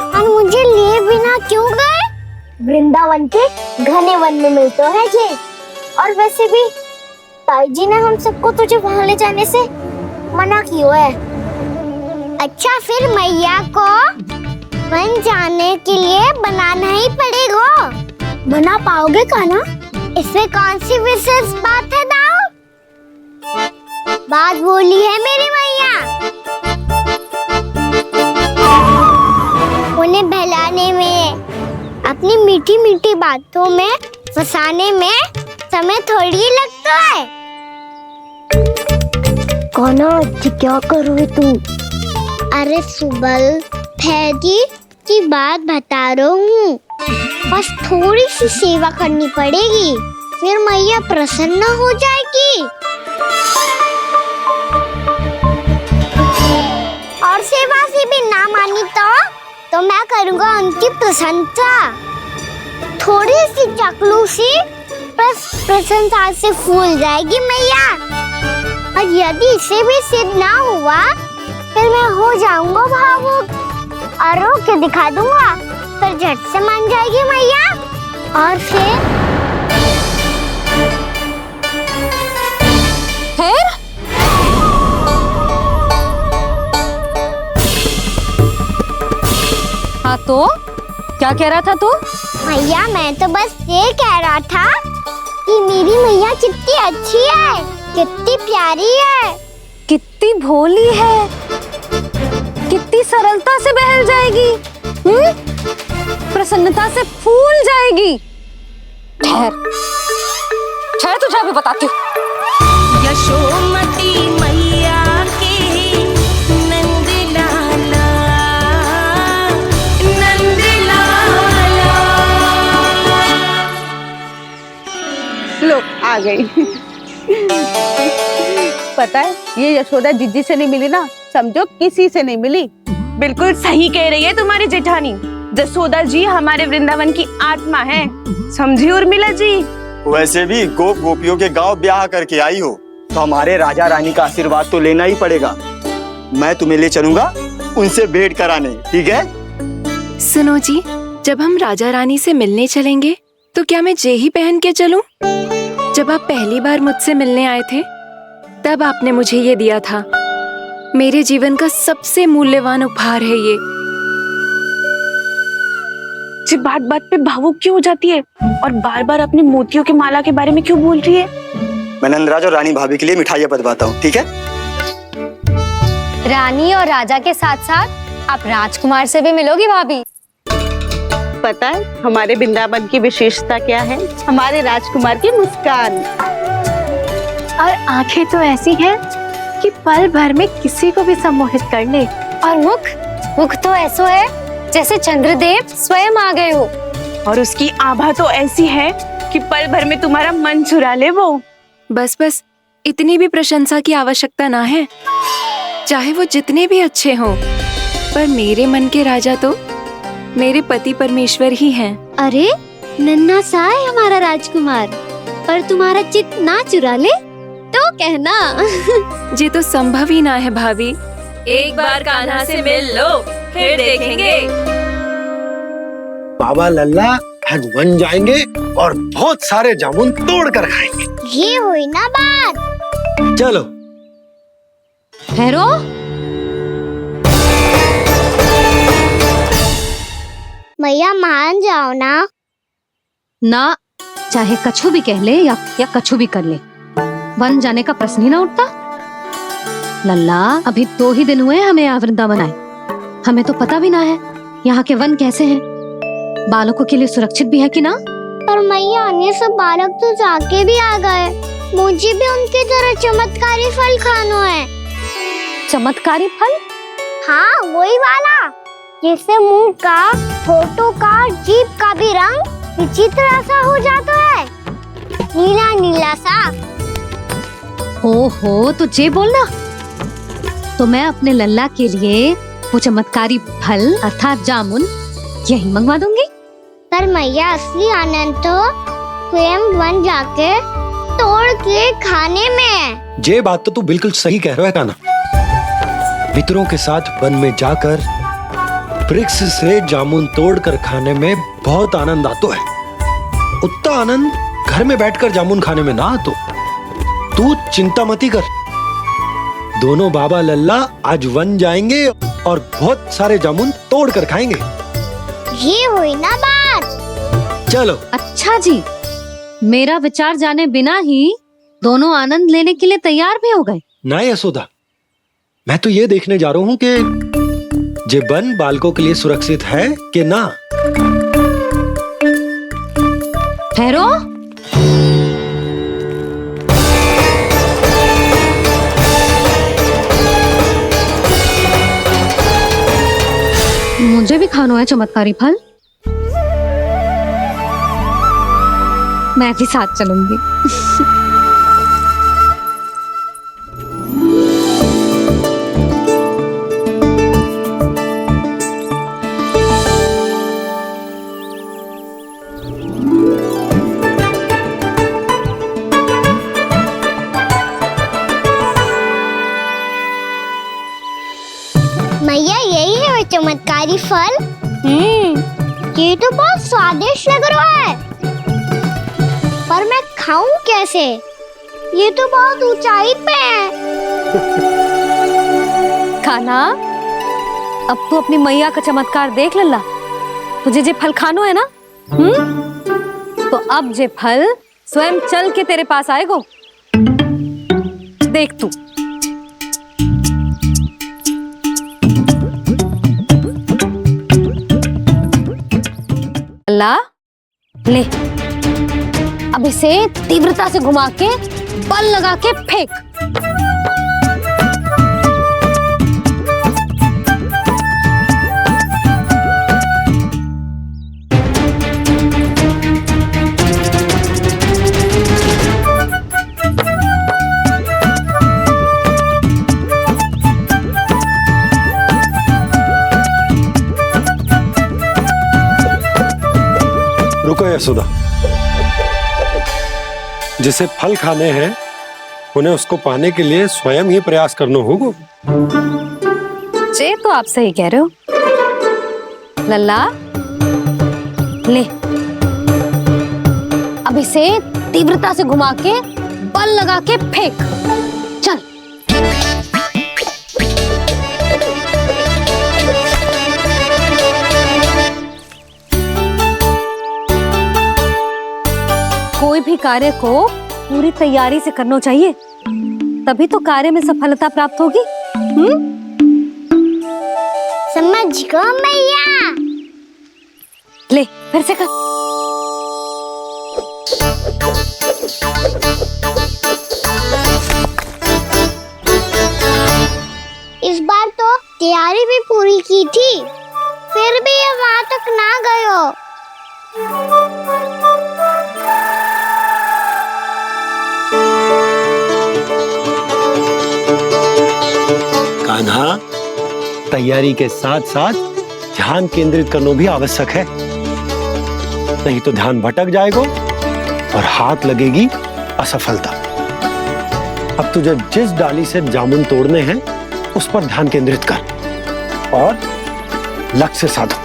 [SPEAKER 7] और मुझे लिए बिना क्यों गए? वृंदावन के घने वन में मिलता है ये। और वैसे भी ताई जी ने हम सबको तुझे वहाँ ले जाने से मना किया है। अच्छा, फिर मैया को वन जाने के लिए बनाना ही पड़ेगा। बना पाओगे का ना? इसमें कौन सी विशेष बात है दाऊ? बात बोली है मेरी मैया। उन्हें बहलाने में, अपनी मीठी मीठी बातों में फंसाने में समय थोड़ी लगता है। कौन क्या करोगे तू? अरे सुबल, फैदी की बात बता रहा हूँ। बस थोड़ी सी सेवा करनी पड़ेगी, फिर मैया प्रसन्न हो जाएगी। और सेवा से भी ना मानी तो मैं करूँगा उनकी प्रशंसा। थोड़ी सी चाकलूसी बस प्रशंसा से फूल जाएगी मैया। और यदि इसे भी सिद्ध ना हुआ, फिर मैं हो जाऊंगा भावुक और रो के दिखा दूंगा। फिर झट से मान जाएगी मैया। और फिर
[SPEAKER 8] हाँ, तो क्या कह रहा था तू?
[SPEAKER 7] मैया, मैं तो बस ये कह रहा था कि मेरी मैया कितनी अच्छी है, कितनी प्यारी है,
[SPEAKER 8] कितनी भोली है, कितनी सरलता से बहल जाएगी, प्रसन्नता से फूल जाएगी। ठहर तुझे अभी बताती हूँ।
[SPEAKER 15] यशोमती मैया के नंद लाला, नंद लाला।
[SPEAKER 16] लो, आ गई। पता है, ये यशोदा जिज्जी से नहीं मिली ना, समझो किसी से नहीं मिली।
[SPEAKER 11] बिल्कुल सही कह रही है तुम्हारी जेठानी। यशोदा जी हमारे वृंदावन की आत्मा है, समझी उर्मिला जी।
[SPEAKER 17] वैसे भी गोप गोपियों के गांव ब्याह करके आई हो, तो हमारे राजा रानी का आशीर्वाद तो लेना ही पड़ेगा। मैं तुम्हें ले चलूंगा उनसे भेंट कराने, ठीक है?
[SPEAKER 9] सुनो जी, जब हम राजा रानी से मिलने चलेंगे तो क्या मैं जे ही पहन के चलूं? जब आप पहली बार मुझसे मिलने आए थे, तब आपने मुझे ये दिया था। मेरे जीवन का सबसे मूल्यवान उपहार है ये।
[SPEAKER 11] जी बात बात पे भावुक क्यों हो जाती है और बार बार अपनी मोतियों की माला के बारे में क्यों बोल रही है?
[SPEAKER 17] मैं नंदराज और रानी भाभी के लिए मिठाइयाँ बंटवाता हूँ, ठीक है?
[SPEAKER 8] रानी और राजा के साथ साथ आप राजकुमार से भी मिलोगी भाभी।
[SPEAKER 16] पता है हमारे वृंदावन की विशेषता क्या है? हमारे राजकुमार की मुस्कान
[SPEAKER 8] और आंखें तो ऐसी हैं कि पल भर में किसी को भी सम्मोहित कर ले। और मुख तो ऐसा है जैसे चंद्रदेव स्वयं आ गए हो।
[SPEAKER 11] और उसकी आभा तो ऐसी है कि पल भर में तुम्हारा मन चुरा ले वो।
[SPEAKER 9] बस इतनी भी प्रशंसा की आवश्यकता ना है। चाहे वो जितने भी अच्छे हों, पर मेरे मन के राजा तो मेरे पति परमेश्वर ही हैं।
[SPEAKER 8] अरे नन्हा सा है हमारा राजकुमार, पर तुम्हारा चित्त ना चुरा ले तो कहना।
[SPEAKER 9] ये तो संभव ही ना है भाभी। एक बार कान्हा से मिल लो, फिर देखेंगे।
[SPEAKER 5] बाबा लल्ला आज वन जाएंगे और बहुत सारे जामुन तोड़ कर खाएंगे।
[SPEAKER 7] ये हुई ना बात।
[SPEAKER 5] चलो।
[SPEAKER 8] ठहरो।
[SPEAKER 7] मैया मान जाओ ना।
[SPEAKER 8] ना, चाहे कछु भी कह ले या कछु भी कर ले, वन जाने का प्रश्न ही ना उठता। लल्ला, अभी 2 ही दिन हुए हमें यहाँ वृंदावन आए। हमें तो पता भी ना है यहाँ के वन कैसे हैं, बालकों के लिए सुरक्षित भी है कि ना।
[SPEAKER 7] पर मैया ये सब बालक तो जाके भी आ गए। मुझे भी उनकी तरह चमत्कारी फल खाना है।
[SPEAKER 8] चमत्कारी फल?
[SPEAKER 7] हाँ, वही वाला जिससे मुंह का, होठों का, जीभ का भी रंग विचित्र सा हो जाता है, नीला नीला सा।
[SPEAKER 8] ओहो, तो जे बोलना। तो मैं अपने लल्ला के लिए वो चमत्कारी फल अर्थात जामुन यही मंगवा दूंगी।
[SPEAKER 7] पर मैया असली आनंद तो स्वयं वन जाके तोड़ के खाने में है।
[SPEAKER 5] ये बात तो तू बिल्कुल सही कह रहा है कान्हा। मित्रों के साथ वन में जाकर वृक्ष से जामुन तोड़कर खाने में बहुत आनंद आता है। उतना आनंद घर में बैठकर जामुन खाने में ना आतो। तू चिंता मत ही कर। दोनों बाबा लल्ला आज वन जाएंगे और बहुत सारे जामुन तोड़कर खाएंगे।
[SPEAKER 7] ये हुई ना बात।
[SPEAKER 5] चलो।
[SPEAKER 8] अच्छा जी, मेरा विचार जाने बिना ही दोनों आनंद लेने के लिए तैयार भी हो गए।
[SPEAKER 5] ना यशोदा, मैं तो ये देखने जा रहा हूँ कि ये वन बालकों के लिए सुरक्षित है कि ना।
[SPEAKER 8] ठहरो। मुझे भी खाना है चमत्कारी फल। मैं भी साथ चलूंगी।
[SPEAKER 7] मैया यही है वो चमत्कारी फल। ये तो बहुत स्वादिष्ट लग रहा है, पर मैं खाऊं कैसे? ये तो बहुत ऊंचाई पे है।
[SPEAKER 8] खाना, अब तू अपनी मैया का चमत्कार देख लल्ला। तुझे जे फल खानो है ना, तो अब जे फल स्वयं चल के तेरे पास आएगो। देख तू। लल्ला, ले, अब इसे तीव्रता से घुमा के बल लगा के फेंक।
[SPEAKER 5] रुको यशोदा, जिसे फल खाने हैं उन्हें उसको पाने के लिए स्वयं ही प्रयास करना होगा।
[SPEAKER 8] जे तो आप सही कह रहे हो लल्ला। ले, अब इसे तीव्रता से घुमा के बल लगा के फेंक। चल। कोई भी कार्य को पूरी तैयारी से करना चाहिए, तभी तो कार्य में सफलता प्राप्त होगी।
[SPEAKER 7] समझ गो मैया।
[SPEAKER 8] ले, फिर से कर।
[SPEAKER 7] इस बार तो तैयारी भी पूरी की थी, फिर भी ये वहां तक ना गए हो।
[SPEAKER 5] कान्हा, तैयारी के साथ साथ ध्यान केंद्रित करना भी आवश्यक है। नहीं तो ध्यान भटक जाएगा और हाथ लगेगी असफलता। अब तुझे जिस डाली से जामुन तोड़ने हैं उस पर ध्यान केंद्रित कर और लक्ष्य साधो।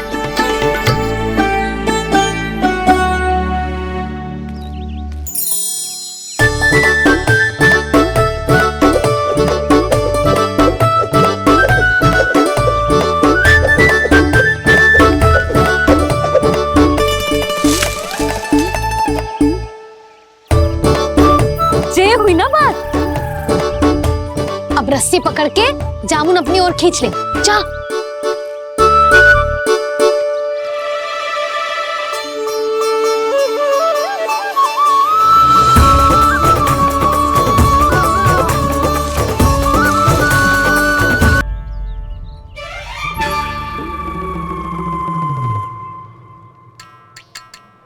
[SPEAKER 8] रस्सी पकड़ के जामुन अपनी ओर खींच ले। जा।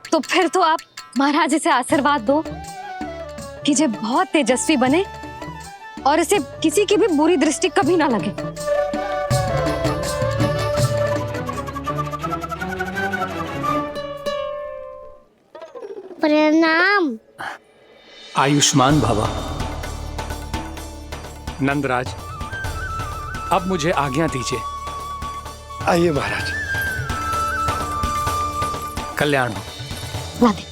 [SPEAKER 8] तो फिर तो आप महाराज से आशीर्वाद दो कि जे बहुत तेजस्वी बने और इसे किसी की भी बुरी दृष्टि कभी ना लगे।
[SPEAKER 7] प्रणाम।
[SPEAKER 6] आयुष्मान भवा। नंदराज, अब मुझे आज्ञा दीजिए।
[SPEAKER 5] आइए महाराज।
[SPEAKER 6] कल्याण हो।
[SPEAKER 8] राधे।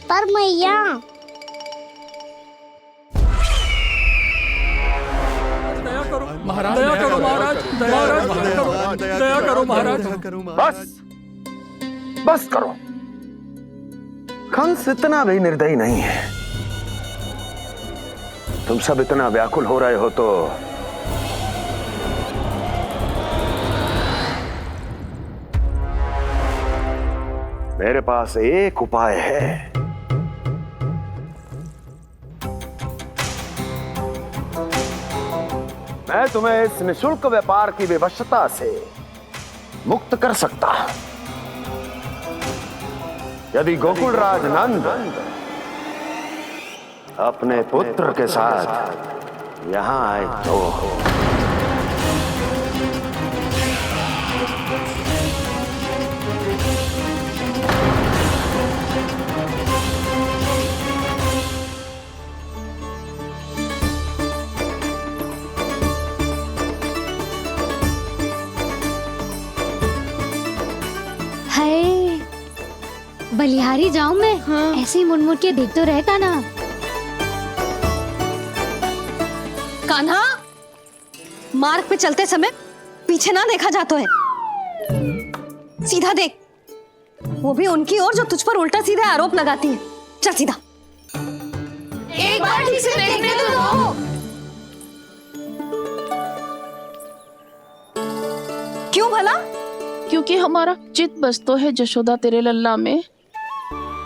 [SPEAKER 7] पर मैया
[SPEAKER 6] महाराज, दया करो महाराज, दया करो महाराज।
[SPEAKER 1] बस करो। कंस इतना भी निर्दयी नहीं है। तुम सब इतना व्याकुल हो रहे हो तो मेरे पास एक उपाय है। मैं तुम्हें इस निःशुल्क व्यापार की विवशता से मुक्त कर सकता हूं यदि गोकुलराज नंद अपने पुत्र के साथ यहां आए तो।
[SPEAKER 8] बलिहारी जाऊं मैं? हाँ। ऐसे ही मुड़ के देख तो रहे कान्हा। कान्हा, मार्ग पे चलते समय पीछे ना देखा जाता है। सीधा देख, वो भी उनकी ओर जो तुझ पर उल्टा सीधा आरोप लगाती है। चल सीधा।
[SPEAKER 15] एक बार ठीक से देखने तो दो।
[SPEAKER 8] क्यों भला?
[SPEAKER 18] क्योंकि हमारा चित्त बसतो है जशोदा तेरे लल्ला में।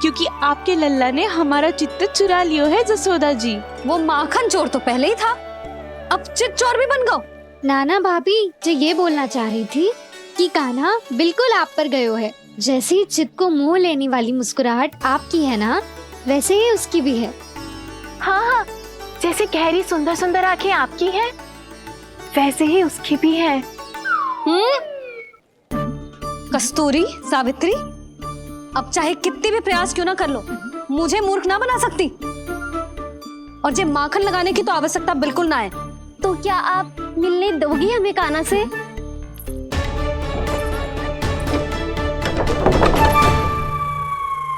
[SPEAKER 18] क्योंकि आपके लल्ला ने हमारा चित्त चुरा लियो है जसोदा जी।
[SPEAKER 8] वो माखन चोर तो पहले ही था, अब चित्त चोर भी बन गो।
[SPEAKER 19] नाना भाभी जो ये बोलना चाह रही थी कि कान्हा बिल्कुल आप पर गयो है। जैसे ही चित्त को मोह लेने वाली मुस्कुराहट आपकी है ना, वैसे ही उसकी भी है।
[SPEAKER 18] हाँ हाँ, जैसे गहरी सुंदर सुंदर आंखें आपकी हैं, वैसे ही उसकी भी है।
[SPEAKER 8] कस्तूरी, सावित्री, अब चाहे कितने भी प्रयास क्यों ना कर लो, मुझे मूर्ख ना बना सकती। और जे माखन लगाने की तो आवश्यकता बिल्कुल ना है।
[SPEAKER 19] तो क्या आप मिलने दोगी हमें कान्हा से?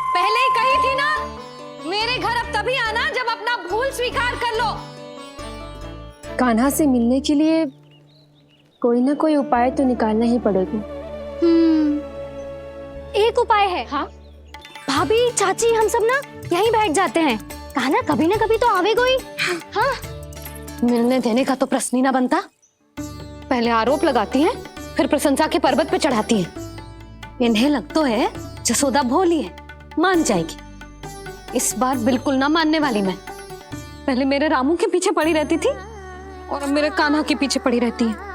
[SPEAKER 8] पहले ही कही थी ना, मेरे घर अब तभी आना जब अपना भूल स्वीकार कर लो।
[SPEAKER 18] कान्हा से मिलने के लिए कोई ना कोई उपाय तो निकालना ही पड़ेगा।
[SPEAKER 19] एक उपाय है।
[SPEAKER 8] हाँ?
[SPEAKER 19] भाभी, चाची, हम सब ना यहीं बैठ जाते हैं। कान्हा कभी ना कभी तो आवेगा ही। हाँ?
[SPEAKER 8] मिलने देने का तो प्रश्न ही ना बनता। पहले आरोप लगाती हैं, फिर प्रशंसा के पर्वत पे चढ़ाती हैं। इन्हें लगता है जसोदा भोली है, मान जाएगी। इस बार बिल्कुल ना मानने वाली मैं। पहले मेरे रामू के पीछे पड़ी रहती थी और अब मेरे कान्हा के पीछे पड़ी रहती है।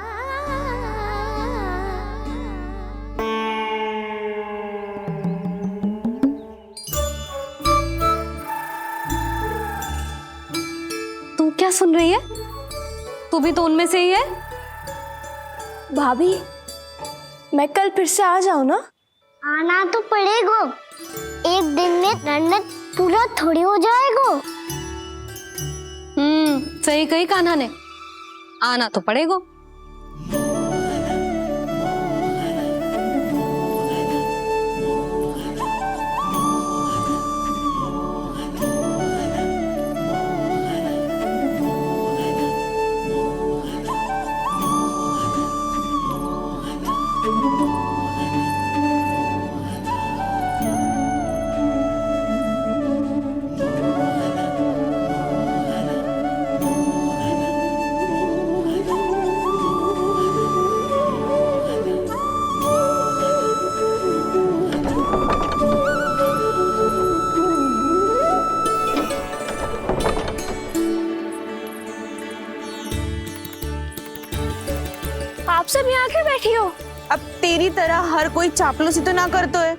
[SPEAKER 8] क्या सुन रही है? तू भी तो उनमें से ही है।
[SPEAKER 18] भाभी, मैं कल फिर से आ जाऊं ना?
[SPEAKER 7] आना तो पड़ेगा। एक दिन में रन्नत पूरा थोड़ी हो जाएगा।
[SPEAKER 8] सही कही कान्हा ने, आना तो पड़ेगा।
[SPEAKER 18] आप सब यहाँ क्यों बैठी हो? अब तेरी तरह हर कोई चापलूसी तो ना करता है,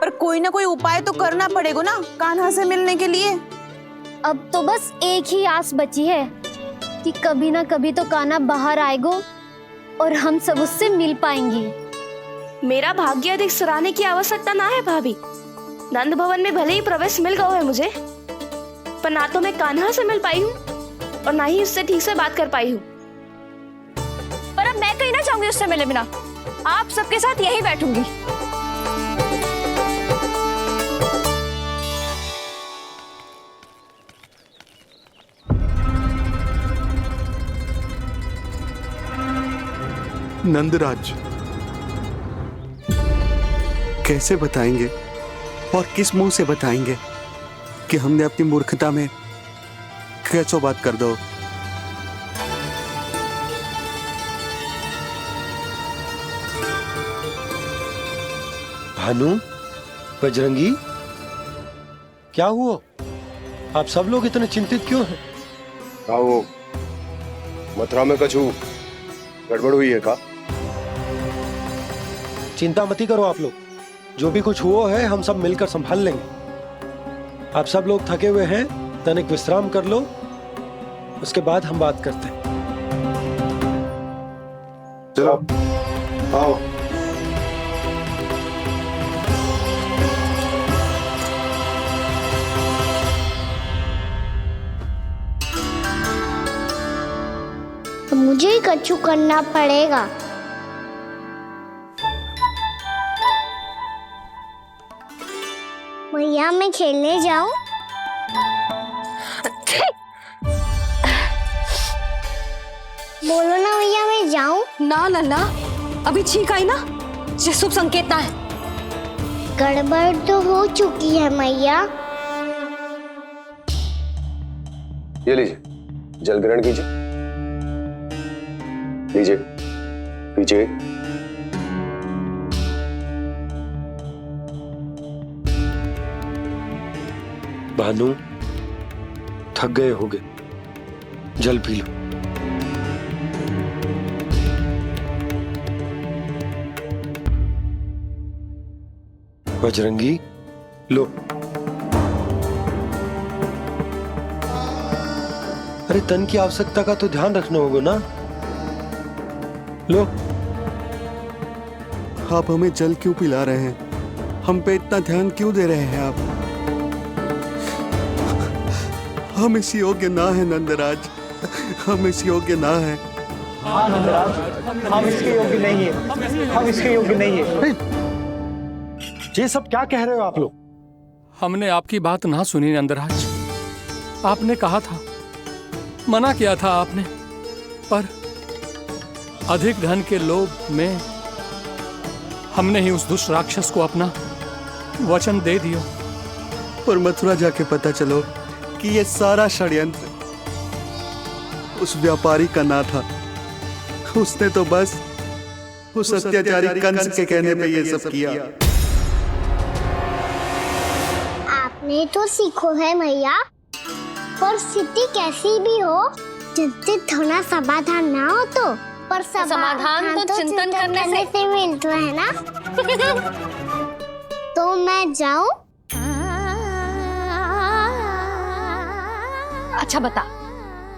[SPEAKER 18] पर कोई ना कोई उपाय तो करना पड़ेगा ना कान्हा से मिलने के लिए।
[SPEAKER 19] अब तो बस एक ही आस बची है कि कभी ना कभी तो कान्हा बाहर आएगा और हम सब उससे मिल पाएंगे।
[SPEAKER 15] मेरा भाग्य अधिक सराहने की आवश्यकता ना है भाभी। नंद भवन में भले ही प्रवेश मिल गया है मुझे, पर ना तो मैं कान्हा से मिल पाई हूँ और ना ही उससे ठीक से बात कर पाई हूँ। पर अब मैं कहीं ना चाहूंगी उससे मिले बिना। आप सबके साथ यही बैठूंगी।
[SPEAKER 3] नंदराज, कैसे बताएंगे और किस मुंह से बताएंगे कि हमने अपनी मूर्खता में कैसो बात कर दो।
[SPEAKER 5] भानु, बजरंगी, क्या हुआ? आप सब लोग इतने चिंतित क्यों हैं?
[SPEAKER 10] क्या वो मथुरा में कछु गड़बड़ हुई है का?
[SPEAKER 5] चिंता मती करो आप लोग, जो भी कुछ हुआ है हम सब मिलकर संभाल लेंगे। आप सब लोग थके हुए हैं, तनिक विश्राम कर लो, उसके बाद हम बात करते हैं।
[SPEAKER 10] चलो आओ।
[SPEAKER 7] तो मुझे ही कछु करना पड़ेगा। मैया मैं खेलने जाऊं? बोलो ना भैया मैं जाऊं?
[SPEAKER 8] ना लल्ला, अभी छींक आई ना, ये शुभ संकेत ना है।
[SPEAKER 7] गड़बड़ तो हो चुकी है मैया।
[SPEAKER 10] ये लीजिए, जल ग्रहण कीजिए। लीजिए, पीजिए।
[SPEAKER 5] भानु, थक गए होगे, जल पी लो। बजरंगी, लो। अरे तन की आवश्यकता का तो ध्यान रखना होगा ना। लो।
[SPEAKER 3] आप हमें जल क्यों पिला रहे हैं? हम पे इतना ध्यान क्यों दे रहे हैं आप? हम इस योग्य ना है नंदराज, हम इस योग्य ना है।
[SPEAKER 17] हाँ नंदराज, हम इसके योग्य नहीं है, हम इसके योग्य नहीं है।
[SPEAKER 5] ये सब क्या कह रहे हो आप लोग?
[SPEAKER 6] हमने आपकी बात ना सुनी नंदराज। आपने कहा था, मना किया था आपने, पर अधिक धन के लोभ में हमने ही उस दुष्ट राक्षस को अपना वचन दे दिया।
[SPEAKER 3] पर मथुरा जाके पता चलो कि ये सारा षड्यंत्र उस व्यापारी का ना था। उसने तो बस उस अत्याचारी कंस के कहने पे ये सब किया।
[SPEAKER 7] आपने तो सीखो है भैया, पर स्थिति कैसी भी हो, चिंतित होना समाधान ना हो तो, पर
[SPEAKER 8] समाधान तो चिंतन करने से
[SPEAKER 7] मिलता है ना। तो मैं जाऊं?
[SPEAKER 8] अच्छा बता,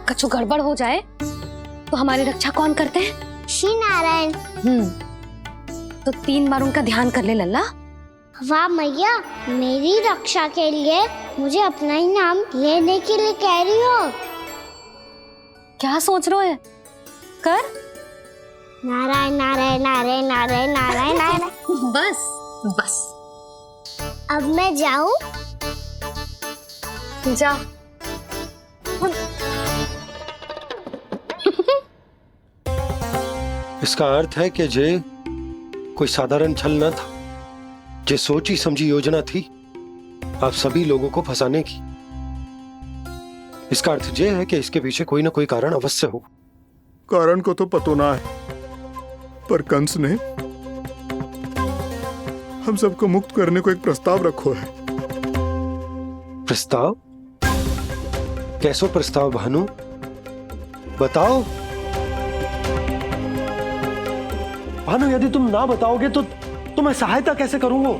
[SPEAKER 8] कछु गड़बड़ हो जाए तो हमारी रक्षा कौन करते हैं?
[SPEAKER 7] श्री नारायण।
[SPEAKER 8] तो 3 बार उनका ध्यान कर ले लल्ला,
[SPEAKER 7] वाह मैया, मेरी रक्षा के लिए मुझे अपना ही नाम लेने के लिए कह रही हो?
[SPEAKER 8] क्या सोच रहे हो? कर।
[SPEAKER 7] नारायण नारायण नारायण नारायण नारायण नारायण।
[SPEAKER 8] बस बस।
[SPEAKER 7] अब मैं जाऊं?
[SPEAKER 8] जा।
[SPEAKER 5] इसका अर्थ है कि जे कोई साधारण छल न था, जे सोची समझी योजना थी आप सभी लोगों को फंसाने की। इसका अर्थ ये है कि इसके पीछे कोई ना कोई कारण अवश्य हो।
[SPEAKER 3] कारण को तो पतो ना है, पर कंस ने हम सबको मुक्त करने को एक प्रस्ताव रखो है।
[SPEAKER 5] प्रस्ताव? कैसो प्रस्ताव भानु, बताओ। भानु, यदि तुम ना बताओगे तो मैं सहायता कैसे करूंगा?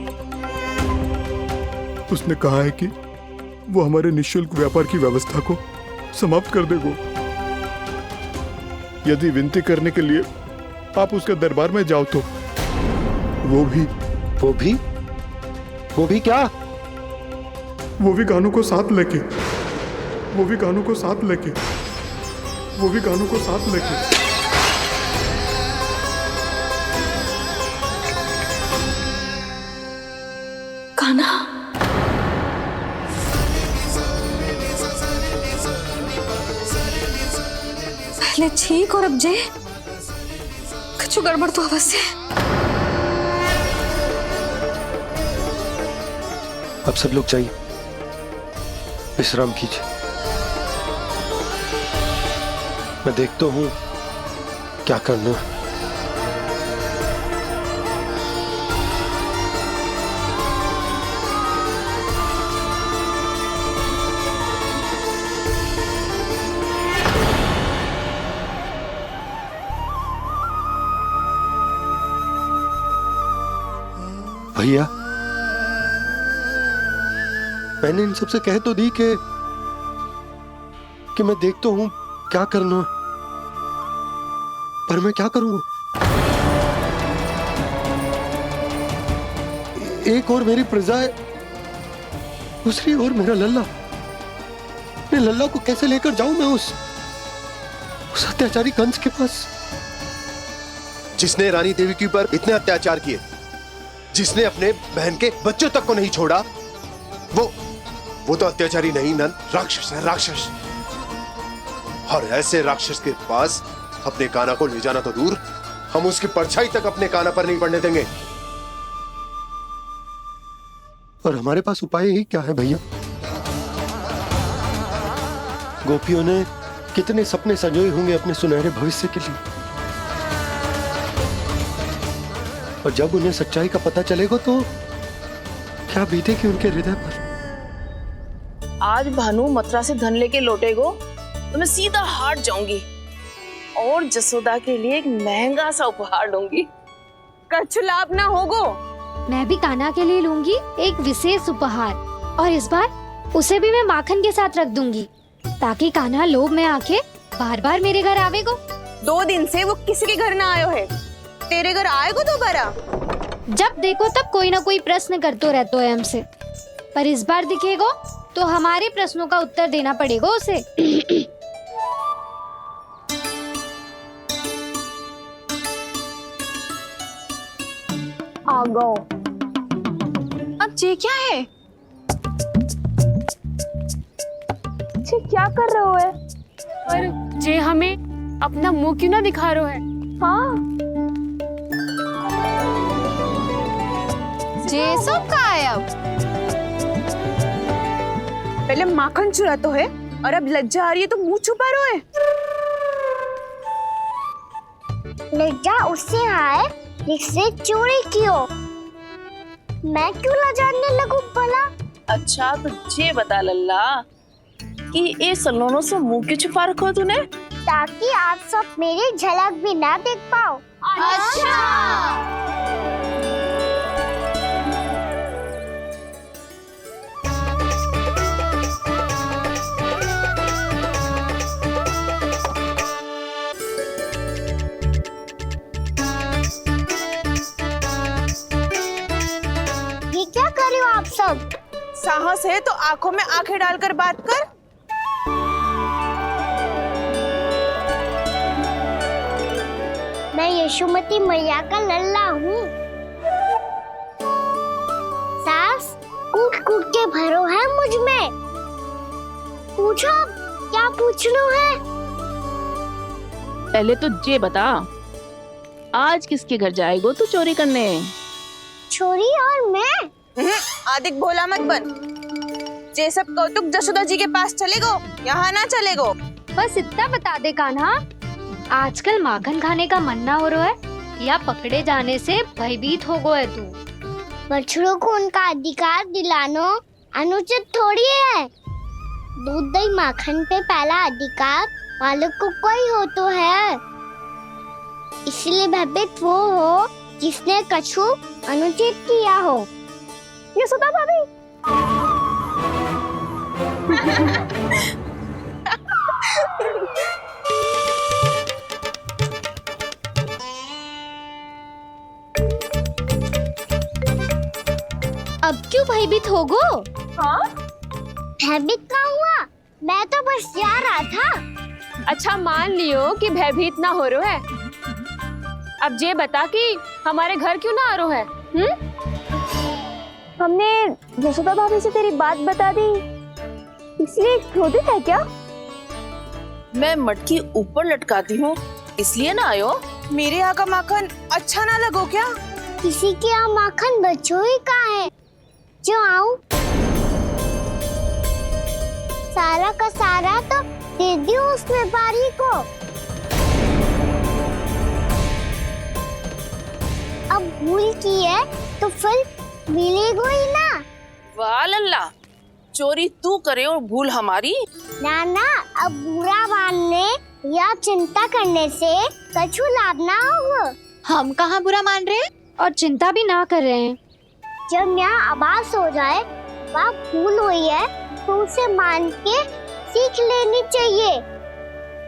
[SPEAKER 3] उसने कहा है कि वो हमारे निःशुल्क व्यापार की व्यवस्था को समाप्त कर देगा यदि विनती करने के लिए आप उसके दरबार में जाओ तो। वो भी क्या? वो भी गानों को साथ लेके
[SPEAKER 18] कान्हा, पहले ठीक और अब जे कुछ गड़बड़ तो अवश्य है।
[SPEAKER 5] अब सब लोग जाइए, विश्राम कीजिए। मैं देखता हूं क्या करना है। भैया, मैंने इन सबसे कह तो दी कि मैं देखता हूं क्या करना, पर मैं क्या करूंगा? एक और मेरी प्रजा है, दूसरी ओर मेरा लल्ला। मैं लल्ला को कैसे लेकर जाऊं मैं उस अत्याचारी कंस के पास?
[SPEAKER 10] जिसने रानी देवी के ऊपर इतने अत्याचार किए, जिसने अपने बहन के बच्चों तक को नहीं छोड़ा, वो तो अत्याचारी नहीं नंद, राक्षस है, राक्षस। और ऐसे राक्षस के पास अपने कान्हा को ले जाना तो दूर, हम उसकी परछाई तक अपने कान्हा पर नहीं पड़ने देंगे।
[SPEAKER 5] और हमारे पास उपाय ही क्या है भैया? गोपियों ने कितने सपने संजोए होंगे अपने सुनहरे भविष्य के लिए, और जब उन्हें सच्चाई का पता चलेगा तो क्या बीतेगी उनके हृदय पर?
[SPEAKER 18] आज भानु मथुरा से धन लेके लौटेगो तो मैं सीधा हाट जाऊंगी और जसोदा के लिए एक महंगा सा उपहार दूंगी। कछु लाभ ना होगो।
[SPEAKER 19] मैं भी कान्हा के लिए लूंगी एक विशेष उपहार, और इस बार उसे भी मैं माखन के साथ रख दूंगी, ताकि कान्हा लोभ में आके बार बार मेरे घर आवेगो।
[SPEAKER 18] 2 दिन से वो किसी के घर ना आयो है, तेरे घर आएगो दोबारा?
[SPEAKER 19] जब देखो तब कोई ना कोई प्रश्न करते रहते है हमसे, पर इस बार दिखेगो तो हमारे प्रश्नों का उत्तर देना पड़ेगा उसे।
[SPEAKER 18] आ गो। अब जे क्या है? जे क्या कर रहे हो है?
[SPEAKER 15] पर जे हमें अपना मुंह क्यों ना दिखा रहे है?
[SPEAKER 18] हाँ, जे सब का है अब? पहले माखन चुरा तो है और अब लज्जा आ रही है तो मुंह छुपा रहे है।
[SPEAKER 7] लज्जा उससे आए जिससे चोरी की हो। मैं क्यों लजाने लगूं भला?
[SPEAKER 18] अच्छा तो ये बता लल्ला कि ये सलोनों से मुंह क्यों छुपा रखो तूने?
[SPEAKER 7] ताकि आप सब मेरी झलक भी ना देख पाओ। अच्छा।
[SPEAKER 18] साहस है तो आंखों में आंखें डालकर बात कर।
[SPEAKER 7] मैं यशोमती मैया का लल्ला हूँ। सास कूट कूट के भरो है मुझ में। पूछो क्या पूछना है।
[SPEAKER 18] पहले तो ये बता, आज किसके घर जाएगो तू चोरी करने?
[SPEAKER 7] छोरी और मैं?
[SPEAKER 18] आदिक भोला मत बन। ये सब कौतुक जसोदा जी के पास चलेगो, यहाँ ना चलेगो।
[SPEAKER 19] बस इतना बता दे कान्हा, आजकल माखन खाने का मन ना हो रहा है या पकड़े जाने से भयभीत हो गया है तू?
[SPEAKER 7] बछड़ों को उनका अधिकार दिलाना अनुचित थोड़ी है। दूध दही माखन पे पहला अधिकार मालिक को कोई हो तो है। इसलिए भयभीत वो हो जिसने कछु अनुचित किया हो। यशोदा भाभी।
[SPEAKER 19] अब क्यों भयभीत हो गो?
[SPEAKER 7] हाँ? भयभीत का हुआ? मैं तो बस जा रहा था।
[SPEAKER 20] अच्छा मान लियो कि भयभीत ना हो रहा है। अब ये बता कि हमारे घर क्यों ना आ रहा है?
[SPEAKER 15] हमने यशोदा भाभी से तेरी बात बता दी, इसलिए क्रोधित है क्या?
[SPEAKER 18] मैं मटकी ऊपर लटकाती हूँ इसलिए ना आयो? मेरे यहाँ का माखन अच्छा ना लगो क्या?
[SPEAKER 7] किसी के यहाँ माखन बच्चों ही कहाँ है जो आऊं? सारा का सारा तो दे दियो उस व्यापारी को। अब भूल की है तो फल मिलेगा ही ना।
[SPEAKER 18] वाह लल्ला, चोरी तू करे और भूल हमारी।
[SPEAKER 7] ना ना, अब बुरा मानने या चिंता करने से कछु लाभ ना होगा।
[SPEAKER 19] हम कहाँ बुरा मान रहे हैं और चिंता भी ना कर रहे हैं।
[SPEAKER 7] जब यहाँ आभास हो जाए वहाँ भूल हुई है तो उसे मान के सीख लेनी चाहिए।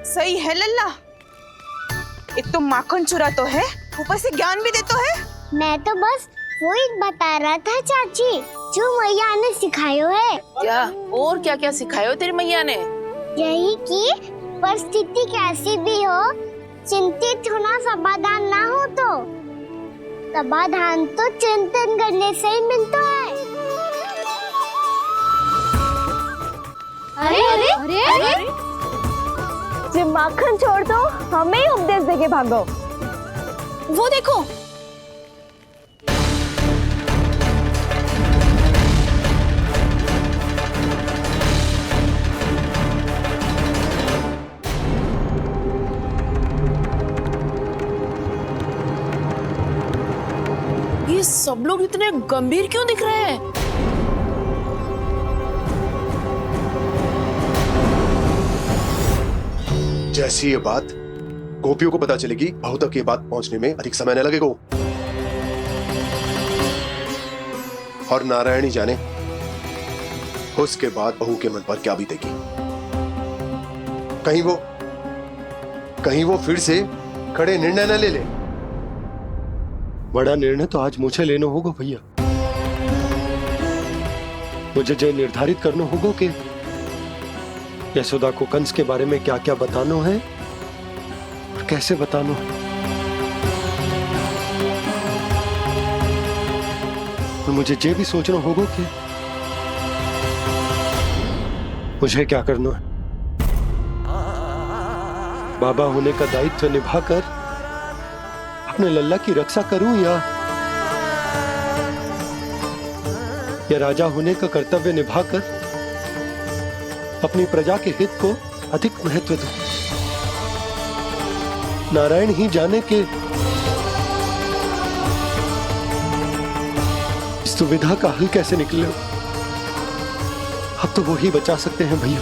[SPEAKER 18] सही है लल्ला, एक तो माखन चुरा तो है, ऊपर से ज्ञान भी दे तो है।
[SPEAKER 7] मैं तो बस वही बता रहा था चाची जो मैया ने सिखायो है।
[SPEAKER 18] क्या और क्या क्या सिखायो तेरी मैया ने?
[SPEAKER 7] यही कि परिस्थिति कैसी भी हो, चिंतित होना समाधान ना हो तो समाधान तो चिंतन करने से ही मिलता है।
[SPEAKER 15] अरे अरे अरे, अरे? जो माखन छोड़ दो, हमें ही उपदेश देके भागो।
[SPEAKER 18] वो देखो, ये सब लोग इतने गंभीर क्यों दिख रहे हैं?
[SPEAKER 10] जैसी ये बात गोपियों को पता चलेगी, बहू तक ये बात पहुंचने में अधिक समय न लगेगा। और नारायणी जाने उसके बाद बहू के मन पर क्या बीतेगी। कहीं वो फिर से खड़े निर्णय न ले ले।
[SPEAKER 5] बड़ा निर्णय तो आज मुझे लेना होगा भैया। मुझे जो निर्धारित करना होगा कि यशोदा को कंस के बारे में क्या क्या बताना है और कैसे बताना है। और मुझे ये भी सोचना होगा कि मुझे क्या करना है। बाबा होने का दायित्व निभाकर अपने लल्ला की रक्षा करूं या राजा होने का कर्तव्य निभाकर अपनी प्रजा के हित को अधिक महत्व दूं। नारायण ही जाने के इस दुविधा का हल कैसे निकले। अब तो वो ही बचा सकते हैं भैया।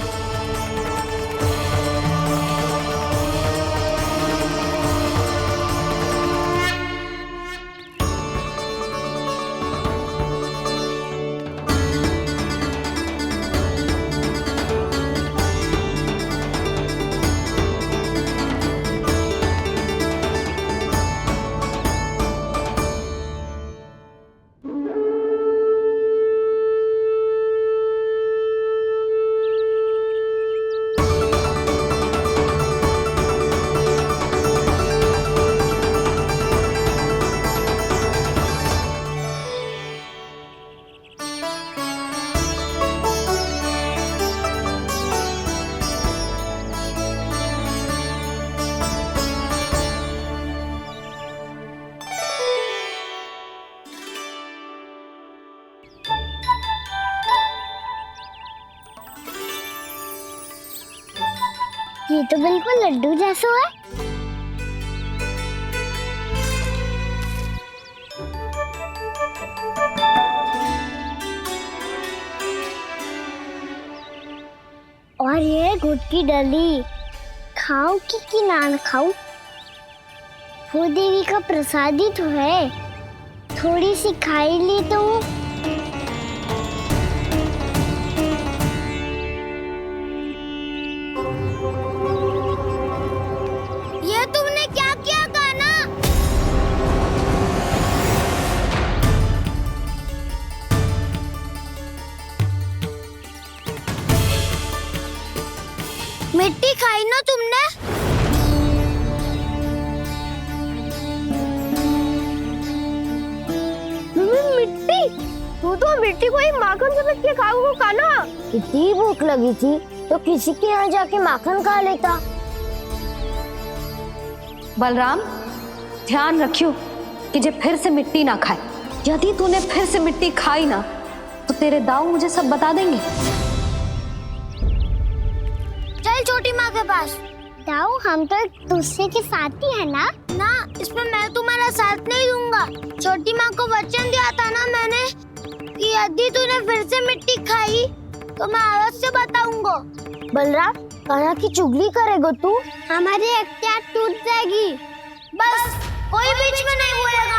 [SPEAKER 7] तो बिल्कुल लड्डू जैसा है। और ये गुड़ की डली खाऊं कि ना खाऊं? वो देवी का प्रसाद ही तो है, थोड़ी सी खाई ली तो। ये तुमने क्या किया कान्हा? मिट्टी खाई ना तुमने? मिट्टी? तू तो मिट्टी को ही माखन से पीट के खाओगे कान्हा। कितनी भूख लगी थी तो किसी के यहाँ जाके माखन खा लेता।
[SPEAKER 8] बलराम, ध्यान रखियो कि जे फिर से मिट्टी ना खाए। यदि तूने फिर से मिट्टी खाई ना तो तेरे दाऊ मुझे सब बता देंगे।
[SPEAKER 7] चल छोटी माँ के पास। दाऊ, हम तो एक दूसरे के साथ ही है ना? ना, इसमें मैं तुम्हारा साथ नहीं दूंगा। छोटी माँ को वचन दिया था ना मैंने कि यदि तूने फिर से मिट्टी खाई तो मैं आवाज से बताऊंगा। बलराम, कान्हा की चुगली करेगा तू? हमारी अख्तियार टूट जाएगी। बस कोई बीच में नहीं बोलेगा।